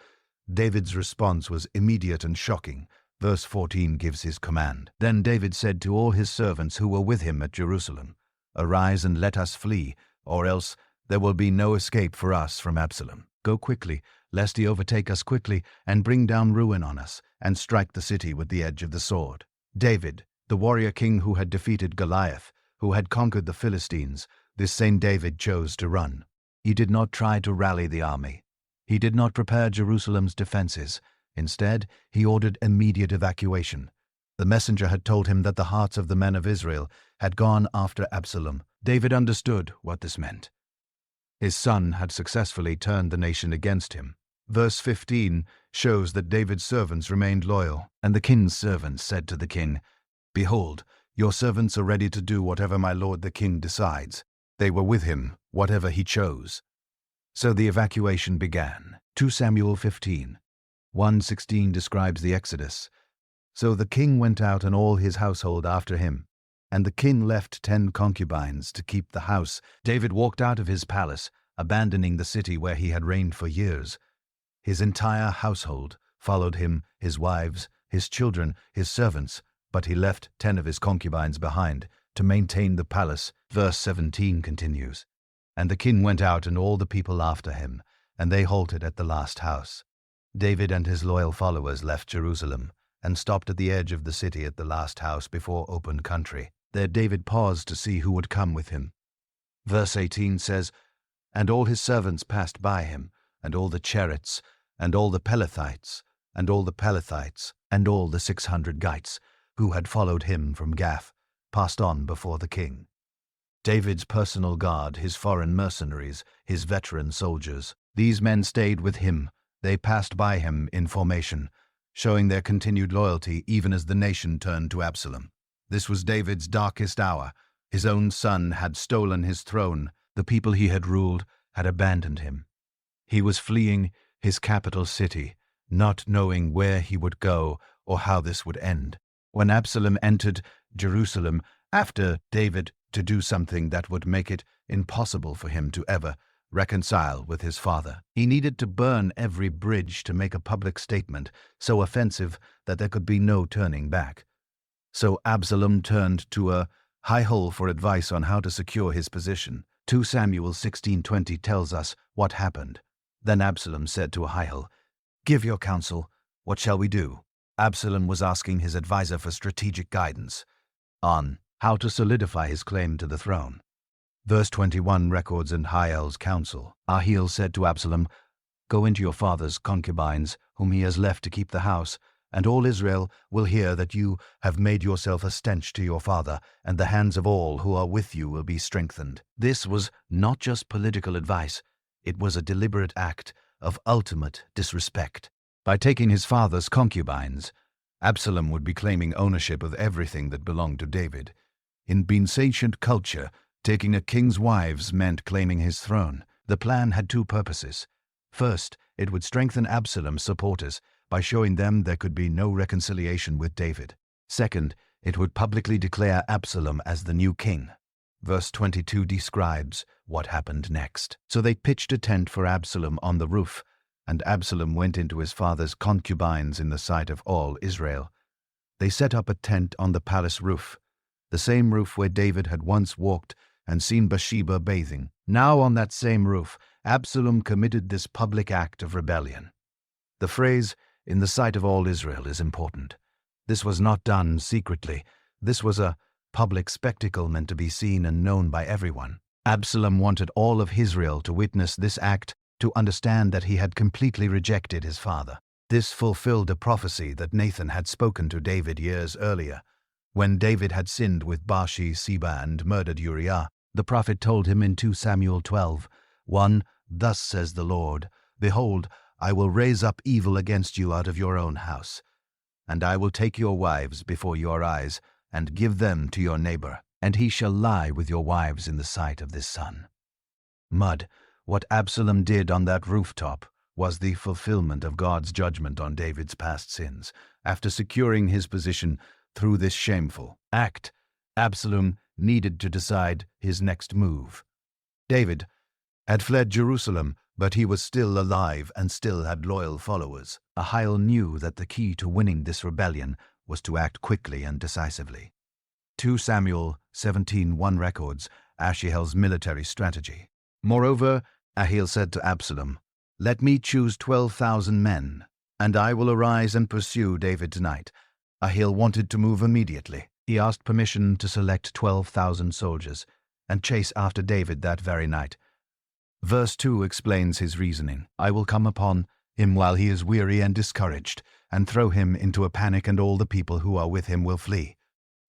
David's response was immediate and shocking. Verse 14 gives his command. Then David said to all his servants who were with him at Jerusalem, arise and let us flee, or else There will be no escape for us from Absalom. Go quickly, lest he overtake us quickly, and bring down ruin on us, and strike the city with the edge of the sword." David, the warrior king who had defeated Goliath, who had conquered the Philistines, this same David chose to run. He did not try to rally the army. He did not prepare Jerusalem's defenses. Instead, he ordered immediate evacuation. The messenger had told him that the hearts of the men of Israel had gone after Absalom. David understood what this meant. His son had successfully turned the nation against him. Verse 15 shows that David's servants remained loyal, and the king's servants said to the king, "Behold, your servants are ready to do whatever my lord the king decides." They were with him, whatever he chose. So the evacuation began. 2 Samuel 15. 1:16 describes the exodus. "So the king went out and all his household after him. And the king left 10 concubines to keep the house. David walked out of his palace, abandoning the city where he had reigned for years. His entire household followed him, his wives, his children, his servants, but he left 10 of his concubines behind to maintain the palace." Verse 17 continues, "And the king went out and all the people after him, and they halted at the last house. David and his loyal followers left Jerusalem and stopped at the edge of the city at the last house before open country. There David paused to see who would come with him." Verse 18 says, "And all his servants passed by him, and all the chariots, and all the Pelethites, and all the Pelethites, and all the 600 Gites, who had followed him from Gath, passed on before the king." David's personal guard, his foreign mercenaries, his veteran soldiers, these men stayed with him. They passed by him in formation, showing their continued loyalty even as the nation turned to Absalom. This was David's darkest hour. His own son had stolen his throne. The people he had ruled had abandoned him. He was fleeing his capital city, not knowing where he would go or how this would end. When Absalom entered Jerusalem after David to do something that would make it impossible for him to ever reconcile with his father, he needed to burn every bridge to make a public statement so offensive that there could be no turning back. So Absalom turned to a high-hole for advice on how to secure his position. 2 Samuel 16:20 tells us what happened. Then Absalom said to Ahijah, "Give your counsel. What shall we do?" Absalom was asking his advisor for strategic guidance on how to solidify his claim to the throne. Verse 21 records Ahijah's counsel. Ahijah said to Absalom, "Go into your father's concubines, whom he has left to keep the house, and all Israel will hear that you have made yourself a stench to your father, and the hands of all who are with you will be strengthened." This was not just political advice, it was a deliberate act of ultimate disrespect. By taking his father's concubines, Absalom would be claiming ownership of everything that belonged to David. In ancient culture, taking a king's wives meant claiming his throne. The plan had 2 purposes. First, it would strengthen Absalom's supporters by showing them there could be no reconciliation with David. Second, it would publicly declare Absalom as the new king. Verse 22 describes what happened next. "So they pitched a tent for Absalom on the roof, and Absalom went into his father's concubines in the sight of all Israel. They set up a tent on the palace roof, the same roof where David had once walked and seen Bathsheba bathing. Now on that same roof, Absalom committed this public act of rebellion." The phrase, "in the sight of all Israel," is important. This was not done secretly. This was a public spectacle meant to be seen and known by everyone. Absalom wanted all of Israel to witness this act, to understand that he had completely rejected his father. This fulfilled a prophecy that Nathan had spoken to David years earlier. When David had sinned with Bathsheba and murdered Uriah, the prophet told him in 2 Samuel 12:1, "Thus says the Lord, Behold, I will raise up evil against you out of your own house, and I will take your wives before your eyes, and give them to your neighbor, and he shall lie with your wives in the sight of this sun." What Absalom did on that rooftop was the fulfillment of God's judgment on David's past sins. After securing his position through this shameful act, Absalom needed to decide his next move. David had fled Jerusalem, but he was still alive and still had loyal followers. Ahijah knew that the key to winning this rebellion was to act quickly and decisively. 2 Samuel 17:1 records Ashiel's military strategy. Moreover, Ahiel said to Absalom, "Let me choose 12,000 men, and I will arise and pursue David tonight." Ahiel wanted to move immediately. He asked permission to select 12,000 soldiers and chase after David that very night. Verse 2 explains his reasoning. "I will come upon him while he is weary and discouraged, and throw him into a panic, and all the people who are with him will flee.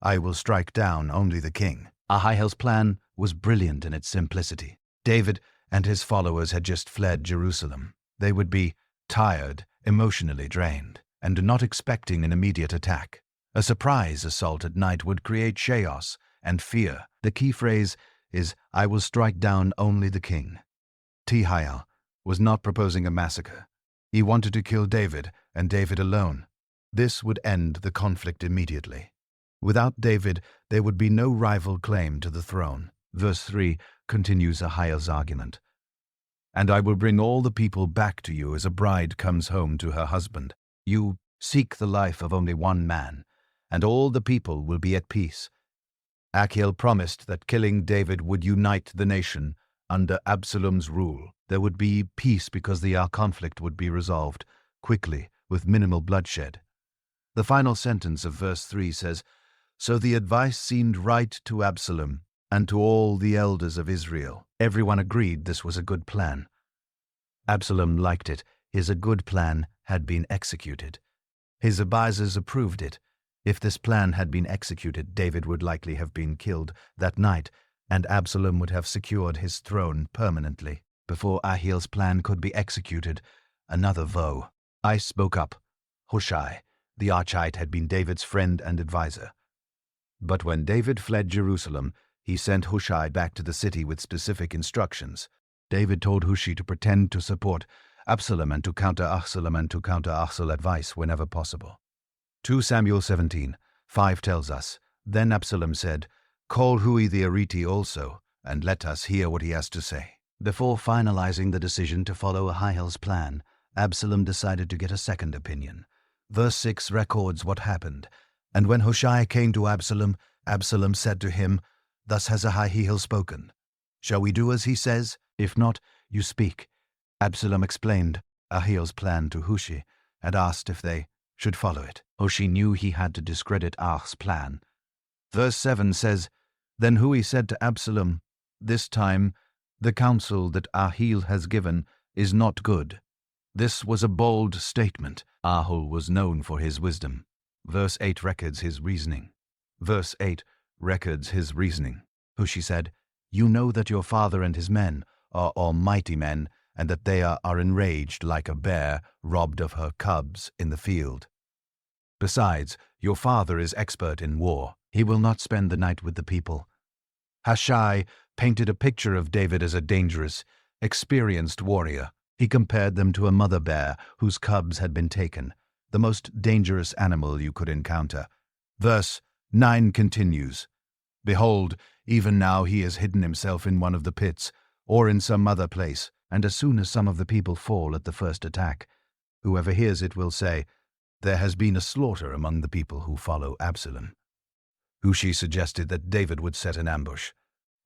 I will strike down only the king." Ahiel's plan was brilliant in its simplicity. David and his followers had just fled Jerusalem. They would be tired, emotionally drained, and not expecting an immediate attack. A surprise assault at night would create chaos and fear. The key phrase is, "I will strike down only the king." Ahiel was not proposing a massacre. He wanted to kill David, and David alone. This would end the conflict immediately. Without David, there would be no rival claim to the throne. Verse 3 continues Ahiel's argument. "And I will bring all the people back to you as a bride comes home to her husband. You seek the life of only one man, and all the people will be at peace." Ahiel promised that killing David would unite the nation. Under Absalom's rule, there would be peace because the conflict would be resolved quickly with minimal bloodshed. The final sentence of verse 3 says, "So the advice seemed right to Absalom and to all the elders of Israel." Everyone agreed this was a good plan. Absalom liked it. A good plan had been executed. His advisers approved it. If this plan had been executed, David would likely have been killed that night, and Absalom would have secured his throne permanently. Before Ahiel's plan could be executed, another foe. I spoke up. Hushai, the Archite, had been David's friend and advisor. But when David fled Jerusalem, he sent Hushai back to the city with specific instructions. David told Hushai to pretend to support Absalom and to counter Absalom's advice whenever possible. 2 Samuel 17:5 tells us, "Then Absalom said, 'Call Hui the Arite also, and let us hear what he has to say.'" Before finalizing the decision to follow Ahiel's plan, Absalom decided to get a second opinion. Verse 6 records what happened. "And when Hushai came to Absalom, Absalom said to him, 'Thus has Ahiel spoken. Shall we do as he says? If not, you speak.' Absalom explained Ahiel's plan to Hushai and asked if they should follow it. Hushai knew he had to discredit Ah's plan. Verse 7 says, "Then Hui said to Absalom, 'This time the counsel that Ahiel has given is not good.'" This was a bold statement. Ahiel was known for his wisdom. Verse 8 records his reasoning. Hushai said, "You know that your father and his men are all mighty men, and that they are enraged like a bear robbed of her cubs in the field. Besides, your father is expert in war. He will not spend the night with the people." Hushai painted a picture of David as a dangerous, experienced warrior. He compared them to a mother bear whose cubs had been taken, the most dangerous animal you could encounter. Verse 9 continues, "Behold, even now he has hidden himself in one of the pits, or in some other place, and as soon as some of the people fall at the first attack, whoever hears it will say, 'There has been a slaughter among the people who follow Absalom.'" Hushai suggested that David would set an ambush.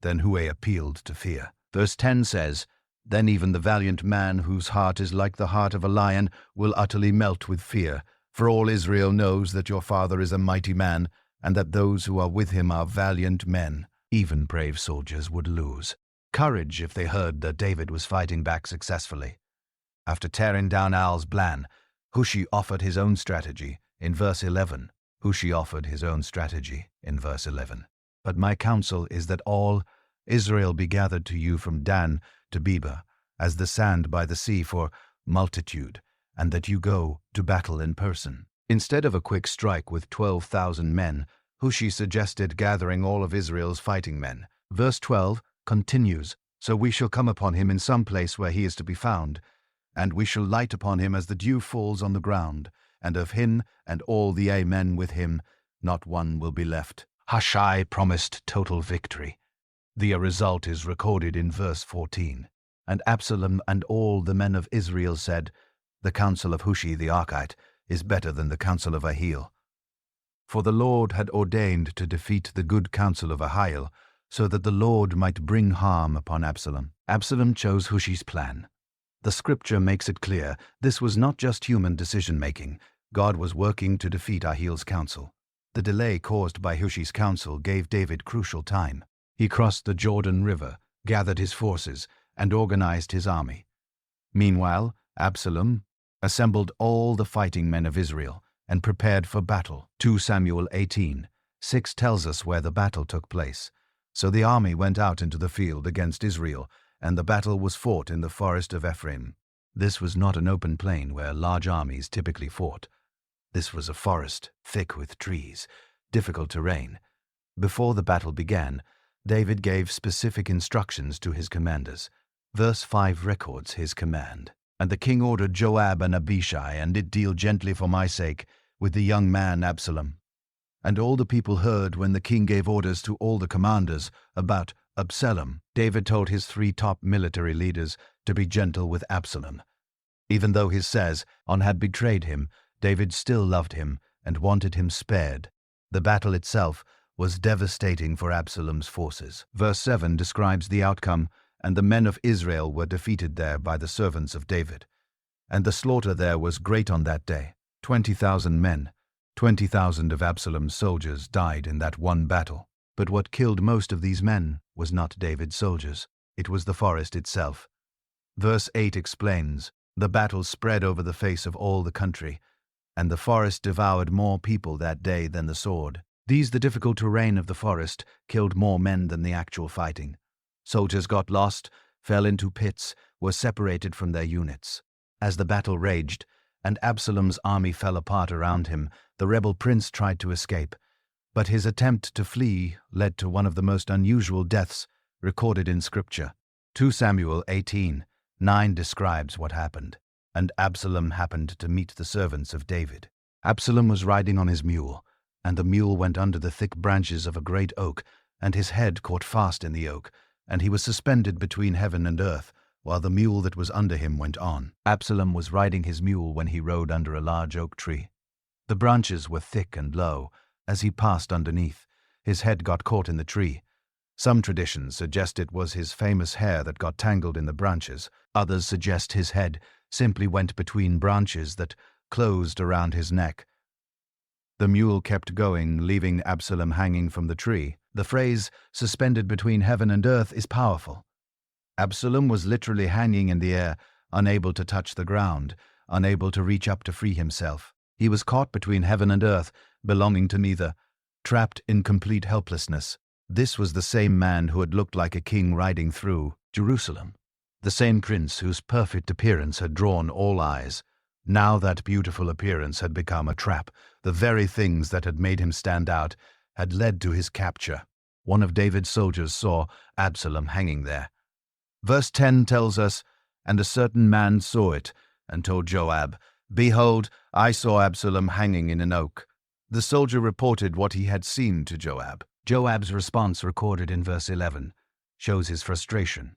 Then Hui appealed to fear. Verse 10 says, "Then even the valiant man whose heart is like the heart of a lion will utterly melt with fear, for all Israel knows that your father is a mighty man, and that those who are with him are valiant men. Even brave soldiers would lose courage if they heard that David was fighting back successfully." After tearing down Aal's plan, Hushai offered his own strategy in verse 11. "But my counsel is that all Israel be gathered to you from Dan to Beba, as the sand by the sea for multitude, and that you go to battle in person." Instead of a quick strike with 12,000 men, Hushai suggested gathering all of Israel's fighting men. Verse 12 continues, "So we shall come upon him in some place where he is to be found, and we shall light upon him as the dew falls on the ground, and of him and all the men with him not one will be left." Hushai promised total victory. The result is recorded in verse 14. "And Absalom and all the men of Israel said, 'The counsel of Hushai the Archite is better than the counsel of Ahiel.' For the Lord had ordained to defeat the good counsel of Ahiel, so that the Lord might bring harm upon Absalom. Absalom chose Hushai's plan. The scripture makes it clear this was not just human decision-making. God was working to defeat Ahil's counsel. The delay caused by Hushai's counsel gave David crucial time. He crossed the Jordan River, gathered his forces, and organized his army. Meanwhile, Absalom assembled all the fighting men of Israel and prepared for battle. 2 Samuel 18:6 tells us where the battle took place. So the army went out into the field against Israel, and the battle was fought in the forest of Ephraim. This was not an open plain where large armies typically fought. This was a forest, thick with trees, difficult terrain. Before the battle began, David gave specific instructions to his commanders. Verse 5 records his command. And the king ordered Joab and Abishai, and did deal gently for my sake with the young man Absalom. And all the people heard when the king gave orders to all the commanders about Absalom. David told his 3 top military leaders to be gentle with Absalom. Even though his son had betrayed him, David still loved him and wanted him spared. The battle itself was devastating for Absalom's forces. Verse 7 describes the outcome, and the men of Israel were defeated there by the servants of David. And the slaughter there was great on that day. 20,000 men, 20,000 of Absalom's soldiers died in that one battle. But what killed most of these men was not David's soldiers. It was the forest itself. Verse 8 explains, the battle spread over the face of all the country, and the forest devoured more people that day than the sword. The difficult terrain of the forest killed more men than the actual fighting. Soldiers got lost, fell into pits, were separated from their units. As the battle raged, and Absalom's army fell apart around him, the rebel prince tried to escape. But his attempt to flee led to one of the most unusual deaths recorded in Scripture. 2 Samuel 18:9 describes what happened. And Absalom happened to meet the servants of David. Absalom was riding on his mule, and the mule went under the thick branches of a great oak, and his head caught fast in the oak, and he was suspended between heaven and earth, while the mule that was under him went on. Absalom was riding his mule when he rode under a large oak tree. The branches were thick and low. As he passed underneath, his head got caught in the tree. Some traditions suggest it was his famous hair that got tangled in the branches. Others suggest his head simply went between branches that closed around his neck. The mule kept going, leaving Absalom hanging from the tree. The phrase, suspended between heaven and earth, is powerful. Absalom was literally hanging in the air, unable to touch the ground, unable to reach up to free himself. He was caught between heaven and earth, belonging to neither, trapped in complete helplessness. This was the same man who had looked like a king riding through Jerusalem, the same prince whose perfect appearance had drawn all eyes. Now that beautiful appearance had become a trap. The very things that had made him stand out had led to his capture. One of David's soldiers saw Absalom hanging there. Verse 10 tells us, and a certain man saw it, and told Joab, Behold, I saw Absalom hanging in an oak. The soldier reported what he had seen to Joab. Joab's response, recorded in verse 11, shows his frustration.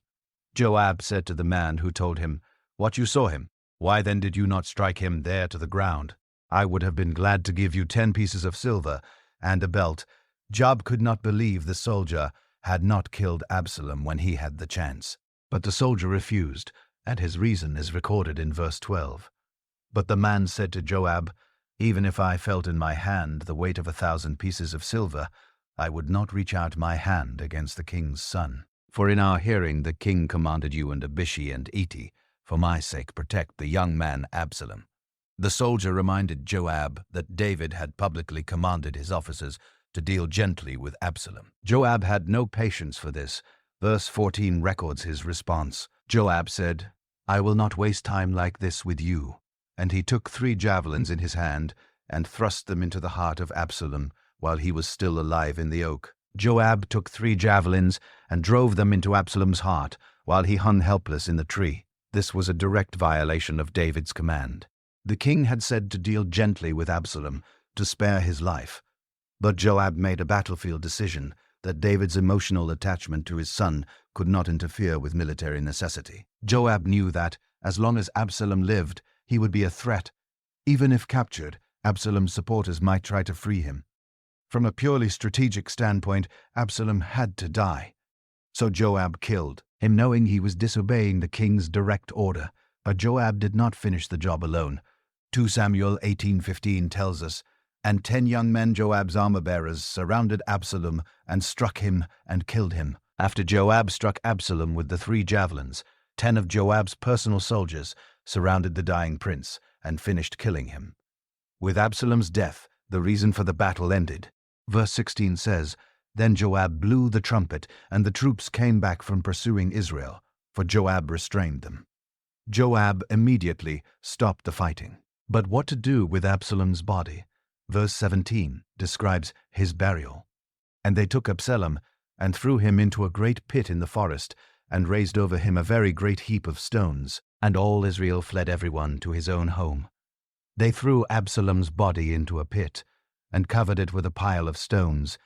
Joab said to the man who told him, What, you saw him? Why then did you not strike him there to the ground? I would have been glad to give you 10 pieces of silver and a belt. Joab could not believe the soldier had not killed Absalom when he had the chance. But the soldier refused, and his reason is recorded in verse 12. But the man said to Joab, Even if I felt in my hand the weight of 1,000 pieces of silver, I would not reach out my hand against the king's son. For in our hearing the king commanded you and Abishai and Iti, for my sake protect the young man Absalom. The soldier reminded Joab that David had publicly commanded his officers to deal gently with Absalom. Joab had no patience for this. Verse 14 records his response. Joab said, I will not waste time like this with you. And he took 3 javelins in his hand and thrust them into the heart of Absalom while he was still alive in the oak. Joab took 3 javelins and drove them into Absalom's heart while he hung helpless in the tree. This was a direct violation of David's command. The king had said to deal gently with Absalom, to spare his life. But Joab made a battlefield decision that David's emotional attachment to his son could not interfere with military necessity. Joab knew that, as long as Absalom lived, he would be a threat. Even if captured, Absalom's supporters might try to free him. From a purely strategic standpoint, Absalom had to die. So Joab killed him knowing he was disobeying the king's direct order. But Joab did not finish the job alone. 2 Samuel 18:15 tells us, "And 10 young men, Joab's armor-bearers, surrounded Absalom and struck him and killed him." After Joab struck Absalom with the 3 javelins, 10 of Joab's personal soldiers surrounded the dying prince and finished killing him. With Absalom's death, the reason for the battle ended. Verse 16 says, "Then Joab blew the trumpet, and the troops came back from pursuing Israel, for Joab restrained them." Joab immediately stopped the fighting. But what to do with Absalom's body? Verse 17 describes his burial. "And they took Absalom and threw him into a great pit in the forest, and raised over him a very great heap of stones. And all Israel fled everyone to his own home. They threw Absalom's body into a pit, and covered it with a pile of stones.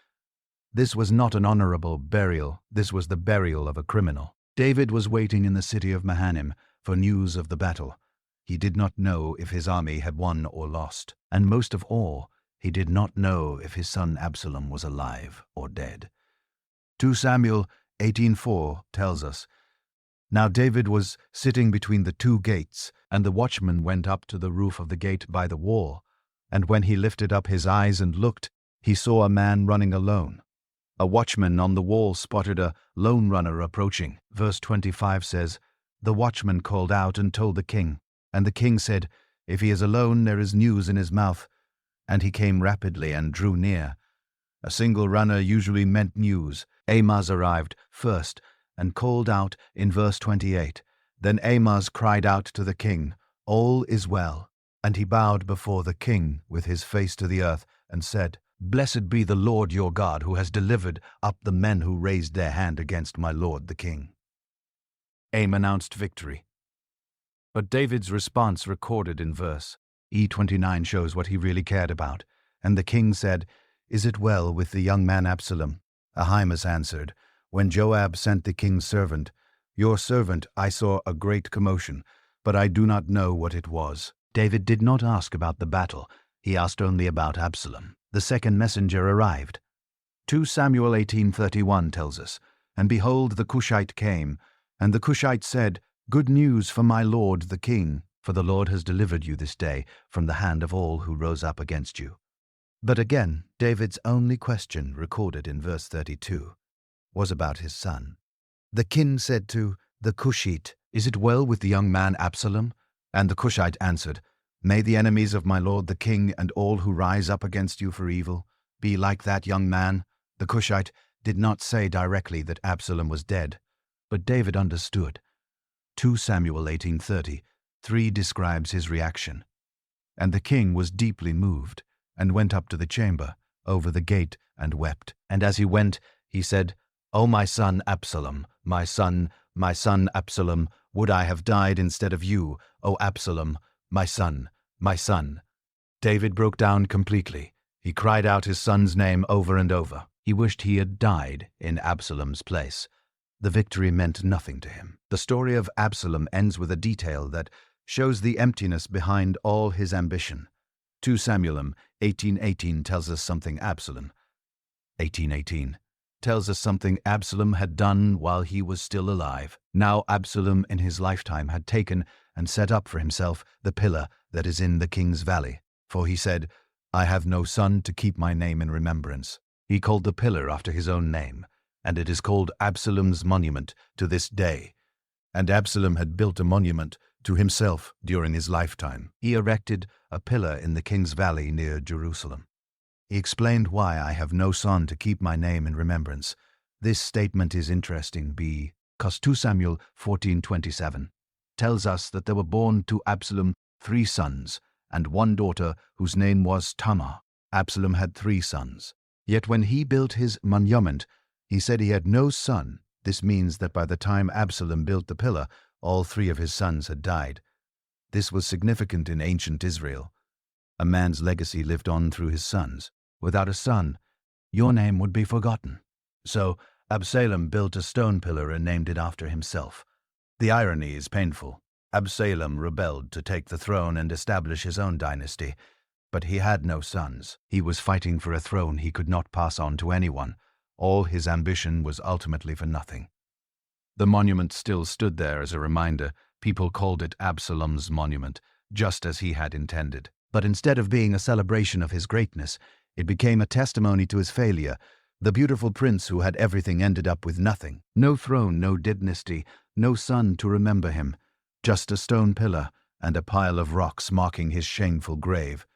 This was not an honorable burial, this was the burial of a criminal." David was waiting in the city of Mahanaim for news of the battle. He did not know if his army had won or lost, and most of all, he did not know if his son Absalom was alive or dead. 2 Samuel 18:4 tells us, "Now David was sitting between the 2 gates, and the watchman went up to the roof of the gate by the wall, and when he lifted up his eyes and looked, he saw a man running alone. A watchman on the wall spotted a lone runner approaching." Verse 25 says, "The watchman called out and told the king, and the king said, 'If he is alone, there is news in his mouth.' And he came rapidly and drew near." A single runner usually meant news. Ahimaaz arrived first and called out in verse 28. Then Ahimaaz cried out to the king, "All is well." And he bowed before the king with his face to the earth and said, "Blessed be the Lord your God, who has delivered up the men who raised their hand against my lord the king." Aim announced victory. But David's response recorded in verse E29 shows what he really cared about. "And the king said, 'Is it well with the young man Absalom?' Ahimaaz answered, 'When Joab sent the king's servant, your servant, I saw a great commotion, but I do not know what it was.'" David did not ask about the battle. He asked only about Absalom. The second messenger arrived. 2 Samuel 18:31 tells us, "And behold, the Cushite came, and the Cushite said, 'Good news for my lord the king, for the Lord has delivered you this day from the hand of all who rose up against you.'" But again, David's only question, recorded in verse 32, was about his son. The king said to the Cushite, "Is it well with the young man Absalom?" And the Cushite answered, "May the enemies of my lord the king and all who rise up against you for evil be like that young man." The Cushite did not say directly that Absalom was dead, but David understood. 2 Samuel 18:30, 3 describes his reaction. "And the king was deeply moved, and went up to the chamber over the gate and wept. And as he went, he said, 'O my son Absalom, my son Absalom, would I have died instead of you, O Absalom, my son, my son.'" David broke down completely. He cried out his son's name over and over. He wished he had died in Absalom's place. The victory meant nothing to him. The story of Absalom ends with a detail that shows the emptiness behind all his ambition. 2 Samuel 18:18 tells us something Absalom had done while he was still alive. Now Absalom in his lifetime had taken and set up for himself the pillar that is in the king's valley. For he said, "I have no son to keep my name in remembrance." He called the pillar after his own name, and it is called Absalom's monument to this day. And Absalom had built a monument to himself during his lifetime. He erected a pillar in the king's valley near Jerusalem. He explained why I have no son to keep my name in remembrance. This statement is interesting because 2 Samuel 14:27 tells us that there were born to Absalom 3 sons and 1 daughter whose name was Tamar. Absalom had 3 sons. Yet when he built his monument, he said he had no son. This means that by the time Absalom built the pillar, all 3 of his sons had died. This was significant in ancient Israel. A man's legacy lived on through his sons. Without a son, your name would be forgotten. So Absalom built a stone pillar and named it after himself. The irony is painful. Absalom rebelled to take the throne and establish his own dynasty, but he had no sons. He was fighting for a throne he could not pass on to anyone. All his ambition was ultimately for nothing. The monument still stood there as a reminder. People called it Absalom's monument, just as he had intended. But instead of being a celebration of his greatness, it became a testimony to his failure. The beautiful prince who had everything ended up with nothing. No throne, no dynasty, no son to remember him. Just a stone pillar and a pile of rocks marking his shameful grave.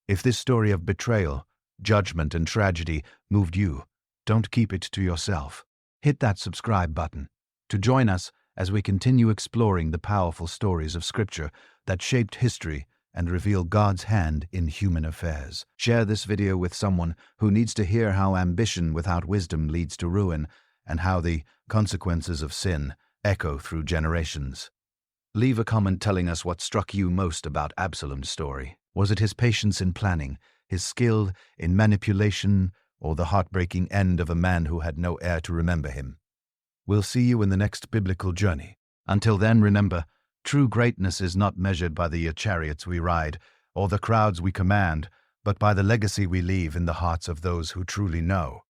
If this story of betrayal, judgment, and tragedy moved you, don't keep it to yourself. Hit that subscribe button to join us as we continue exploring the powerful stories of Scripture that shaped history and reveal God's hand in human affairs. Share this video with someone who needs to hear how ambition without wisdom leads to ruin and how the consequences of sin echo through generations. Leave a comment telling us what struck you most about Absalom's story. Was it his patience in planning, his skill in manipulation, or the heartbreaking end of a man who had no heir to remember him? We'll see you in the next biblical journey. Until then, remember, true greatness is not measured by the chariots we ride or the crowds we command, but by the legacy we leave in the hearts of those who truly know.